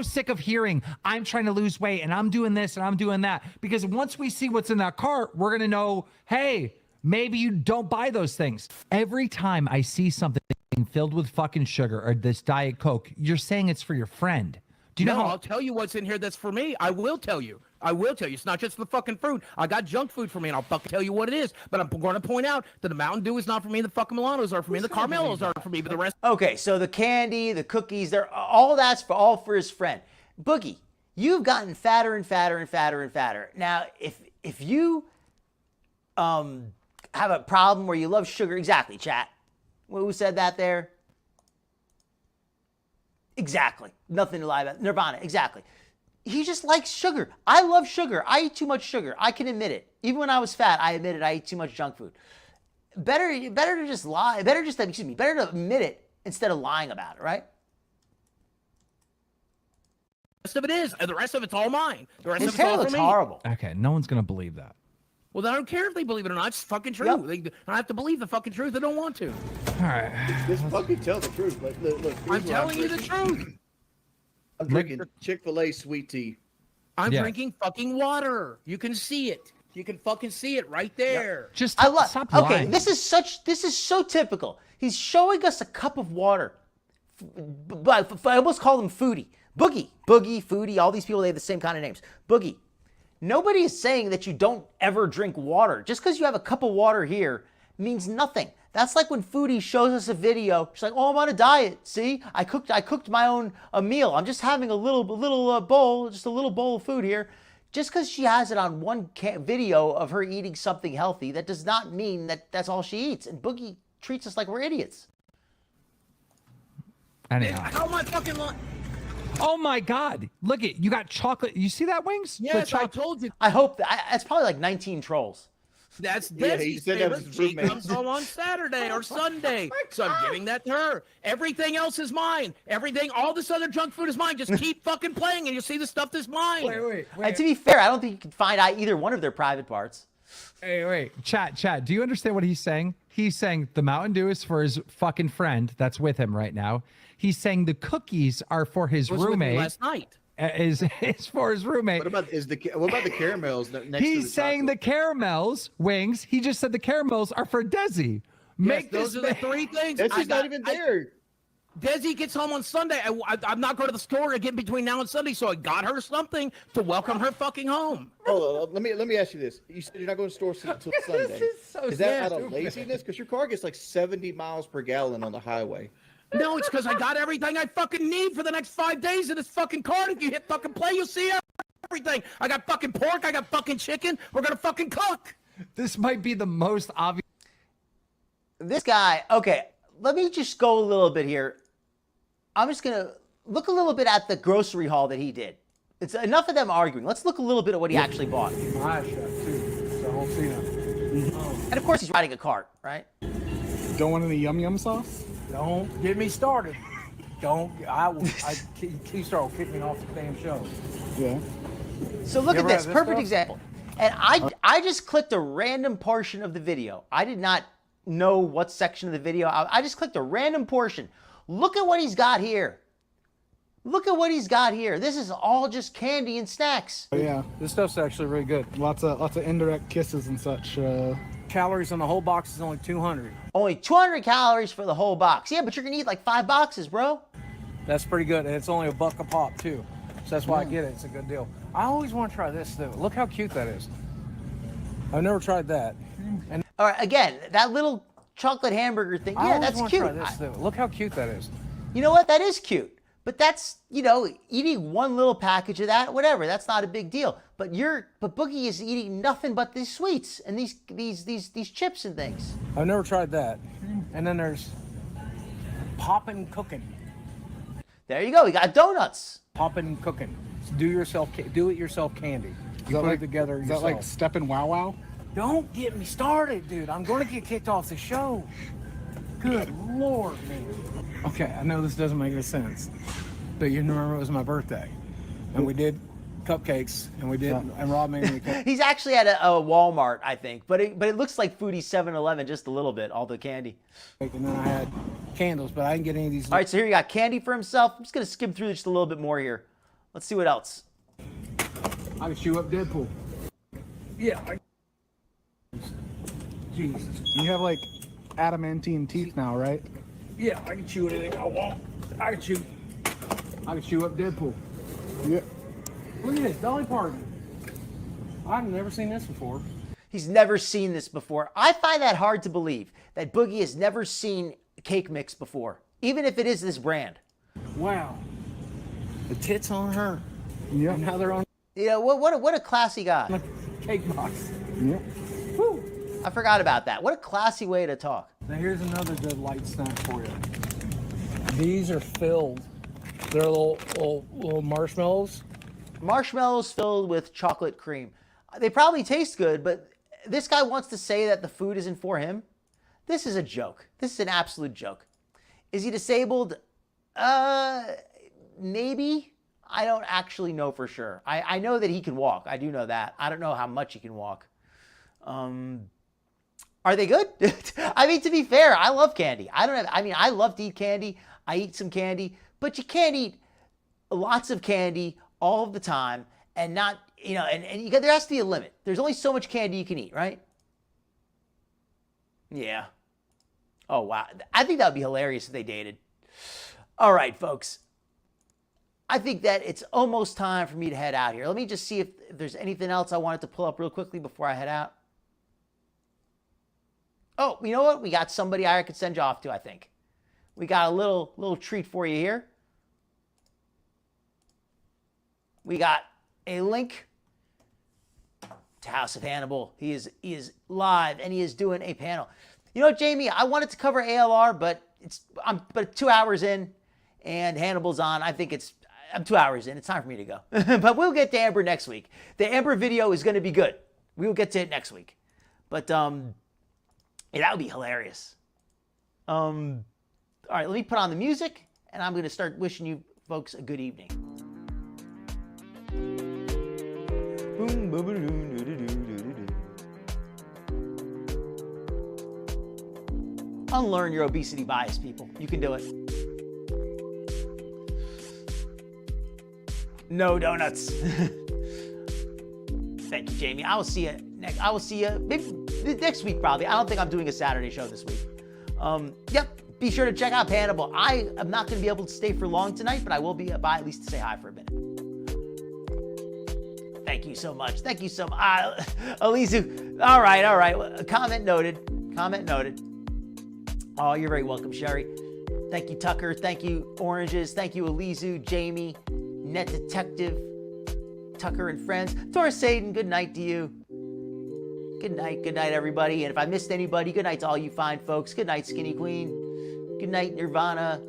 sick of hearing I'm trying to lose weight and I'm doing this and I'm doing that. Because once we see what's in that cart, we're gonna know, hey, maybe you don't buy those things. Every time I see something filled with fucking sugar or this Diet Coke, you're saying it's for your friend. Do you know how I'll tell you what's in here that's for me. I will tell you. I will tell you. It's not just the fucking fruit. I got junk food for me, and I'll fucking tell you what it is. But I'm going to point out that the Mountain Dew is not for me. The fucking Milanos are for me. The Carmelos are for me. But the rest. Okay, so the candy, the cookies, they're all that's for his friend. Boogie, you've gotten fatter and fatter and fatter and fatter. Now, if you have a problem where you love sugar, exactly, chat. Who said that there? Exactly. Nothing to lie about. Nirvana, exactly. He just likes sugar. I love sugar. I eat too much sugar. I can admit it. Even when I was fat, I admitted I eat too much junk food. Better to just lie. Better to admit it instead of lying about it, right? The rest of it is, and the rest of it's all mine. The rest His of it's hair all looks for me. horrible. Okay, no one's gonna believe that. Well, then I don't care if they believe it or not. It's fucking true. Yep. They don't have to believe the fucking truth. They don't want to. All right. Just fucking tell the truth. Like, look, here's I'm what telling you the drinking. truth. I'm drinking Chick-fil-A sweet tea. I'm Yeah. drinking fucking water. You can see it. You can fucking see it right there. Just I love. stop Okay, lying. this is so typical. He's showing us a cup of water. But I almost call him Foodie. Boogie, Foodie, all these people, they have the same kind of names. Boogie. Nobody is saying that you don't ever drink water. Just because you have a cup of water here means nothing. That's like when Foodie shows us a video. She's like, "Oh, I'm on a diet. See, I cooked my own meal. I'm just having a little bowl, just a little bowl of food here." Just because she has it on one video of her eating something healthy, that does not mean that that's all she eats. And Boogie treats us like we're idiots. Anyhow. How am I fucking lying? Oh my God! Look it, you got chocolate. You see that, Wings? The Yes, I choc- told you. I hope that's probably like 19 trolls. That's Yeah, he Desi's said that was favorite. his She roommate. comes home on Saturday or Sunday, so I'm giving that to her. Everything else is mine. Everything, all this other junk food is mine. Just keep fucking playing, and you'll see the stuff that's mine. And to be fair, I don't think you can find out either one of their private parts. Wait. Chat. Do you understand what he's saying? He's saying the Mountain Dew is for his fucking friend that's with him right now. He's saying the cookies are for his Was with me roommate. last night. Is for his roommate. What about the caramels next to the He's saying the chocolate? caramels, Wings. He just said the caramels are for Desi. Make Those this are the man- three things. That's I just not got- even there. Desi gets home on Sunday. I'm not going to the store again between now and Sunday, so I got her something to welcome her fucking home. Hold on, let me ask you this. You said you're not going to store until Sunday. Is that out of laziness? Because your car gets like 70 miles per gallon on the highway. No, it's because I got everything I fucking need for the next 5 days in this fucking car. If you hit fucking play, you'll see everything. I got fucking pork. I got fucking chicken. We're going to fucking cook. This might be the most obvious. This guy, okay, let me just go a little bit here. I'm just going to look a little bit at the grocery haul that he did. It's enough of them arguing. Let's look a little bit at what he actually bought. My eyes shut too, so I don't see nothing. And of course, he's riding a cart, right? Don't want any yum yum sauce? Don't get me started. Don't. Keith Star will kick me off the damn show. Yeah. So look You at ever this, had this perfect stuff? example. And I just clicked a random portion of the video. I did not know what section of the video. I just clicked a random portion. Look at what he's got here. Look at what he's got here. This is all just candy and snacks. But yeah, this stuff's actually really good. Lots of indirect kisses and such. Calories on the whole box is only 200. Only 200 calories for the whole box. Yeah, but you're gonna eat like 5 boxes, bro. That's pretty good, and it's only $1 a pop too. So that's why I get it. It's a good deal. I always want to try this though. Look how cute that is. I've never tried that. And All right, again, that little chocolate hamburger thing. I Yeah, always that's want cute. to try this though. Look how cute that is. You know what? That is cute. But that's, eating one little package of that, whatever. That's not a big deal. But Boogie is eating nothing but these sweets and these chips and things. I've never tried that. And then there's poppin' cooking. There you go. We got donuts. Poppin' cooking. Do it yourself candy. You put it together yourself. Is that like stepping wow wow? Don't get me started, dude. I'm going to get kicked off the show. Good Lord, man. Okay, I know this doesn't make any sense, but you remember it was my birthday, and we did cupcakes, and Rob made me cupcakes. He's actually at a Walmart, I think. But it looks like Foodie 7-Eleven just a little bit, all the candy. And then I had candles, but I didn't get any of these. All right, so here you got candy for himself. I'm just going to skim through just a little bit more here. Let's see what else. I can chew up Deadpool. Yeah. Jesus. You have like adamantine teeth now, right? Yeah, I can chew anything I want. I can chew up Deadpool. Yeah. Look at this, Dolly Parton. I've never seen this before. He's never seen this before. I find that hard to believe, that Boogie has never seen cake mix before, even if it is this brand. Wow. The tits on her. Yeah. And now they're on You know, what a classy guy. the cake box. Yeah. Woo. I forgot about that. What a classy way to talk. Now here's another good light snack for you. These are filled. They're little marshmallows. Marshmallows filled with chocolate cream. They probably taste good, but this guy wants to say that the food isn't for him. This is a joke. This is an absolute joke. Is he disabled? Maybe. I don't actually know for sure. I know that he can walk. I do know that. I don't know how much he can walk. Are they good? I mean, to be fair, I love candy. I love to eat candy. I eat some candy, but you can't eat lots of candy all of the time and not, and there has to be a limit. There's only so much candy you can eat, right? Yeah. Oh, wow. I think that would be hilarious if they dated. All right, folks. I think that it's almost time for me to head out here. Let me just see if there's anything else I wanted to pull up real quickly before I head out. Oh, you know what? We got somebody I could send you off to, I think. We got a little treat for you here. We got a link to House of Hannibal. He is live and he is doing a panel. You know, Jamie, I wanted to cover ALR, but I'm 2 hours in and Hannibal's on. I'm 2 hours in. It's time for me to go. But we'll get to Amber next week. The Amber video is going to be good. We will get to it next week. But yeah, that would be hilarious. All right, let me put on the music and I'm going to start wishing you folks a good evening. Unlearn your obesity bias, people. You can do it. No donuts. Thank you, Jamie. I will see you maybe next week, probably. I don't think I'm doing a Saturday show this week. Yep. Be sure to check out Hannibal. I am not going to be able to stay for long tonight, but I will be by at least to say hi for a minute. Thank you so much. Thank you so much. Alizu. All right. Comment noted. Oh, you're very welcome, Sherry. Thank you, Tucker. Thank you, Oranges. Thank you, Alizu, Jamie, Net Detective, Tucker and friends. Taurus Satan, good night to you. Good night, everybody. And if I missed anybody, good night to all you fine folks. Good night, Skinny Queen. Good night, Nirvana.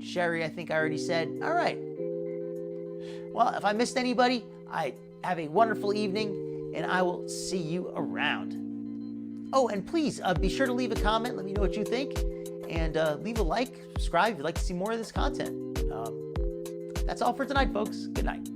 Sherry, I think I already said. All right. Well, if I missed anybody, I have a wonderful evening, and I will see you around. Oh, and please be sure to leave a comment. Let me know what you think. And leave a like, subscribe if you'd like to see more of this content. That's all for tonight, folks. Good night.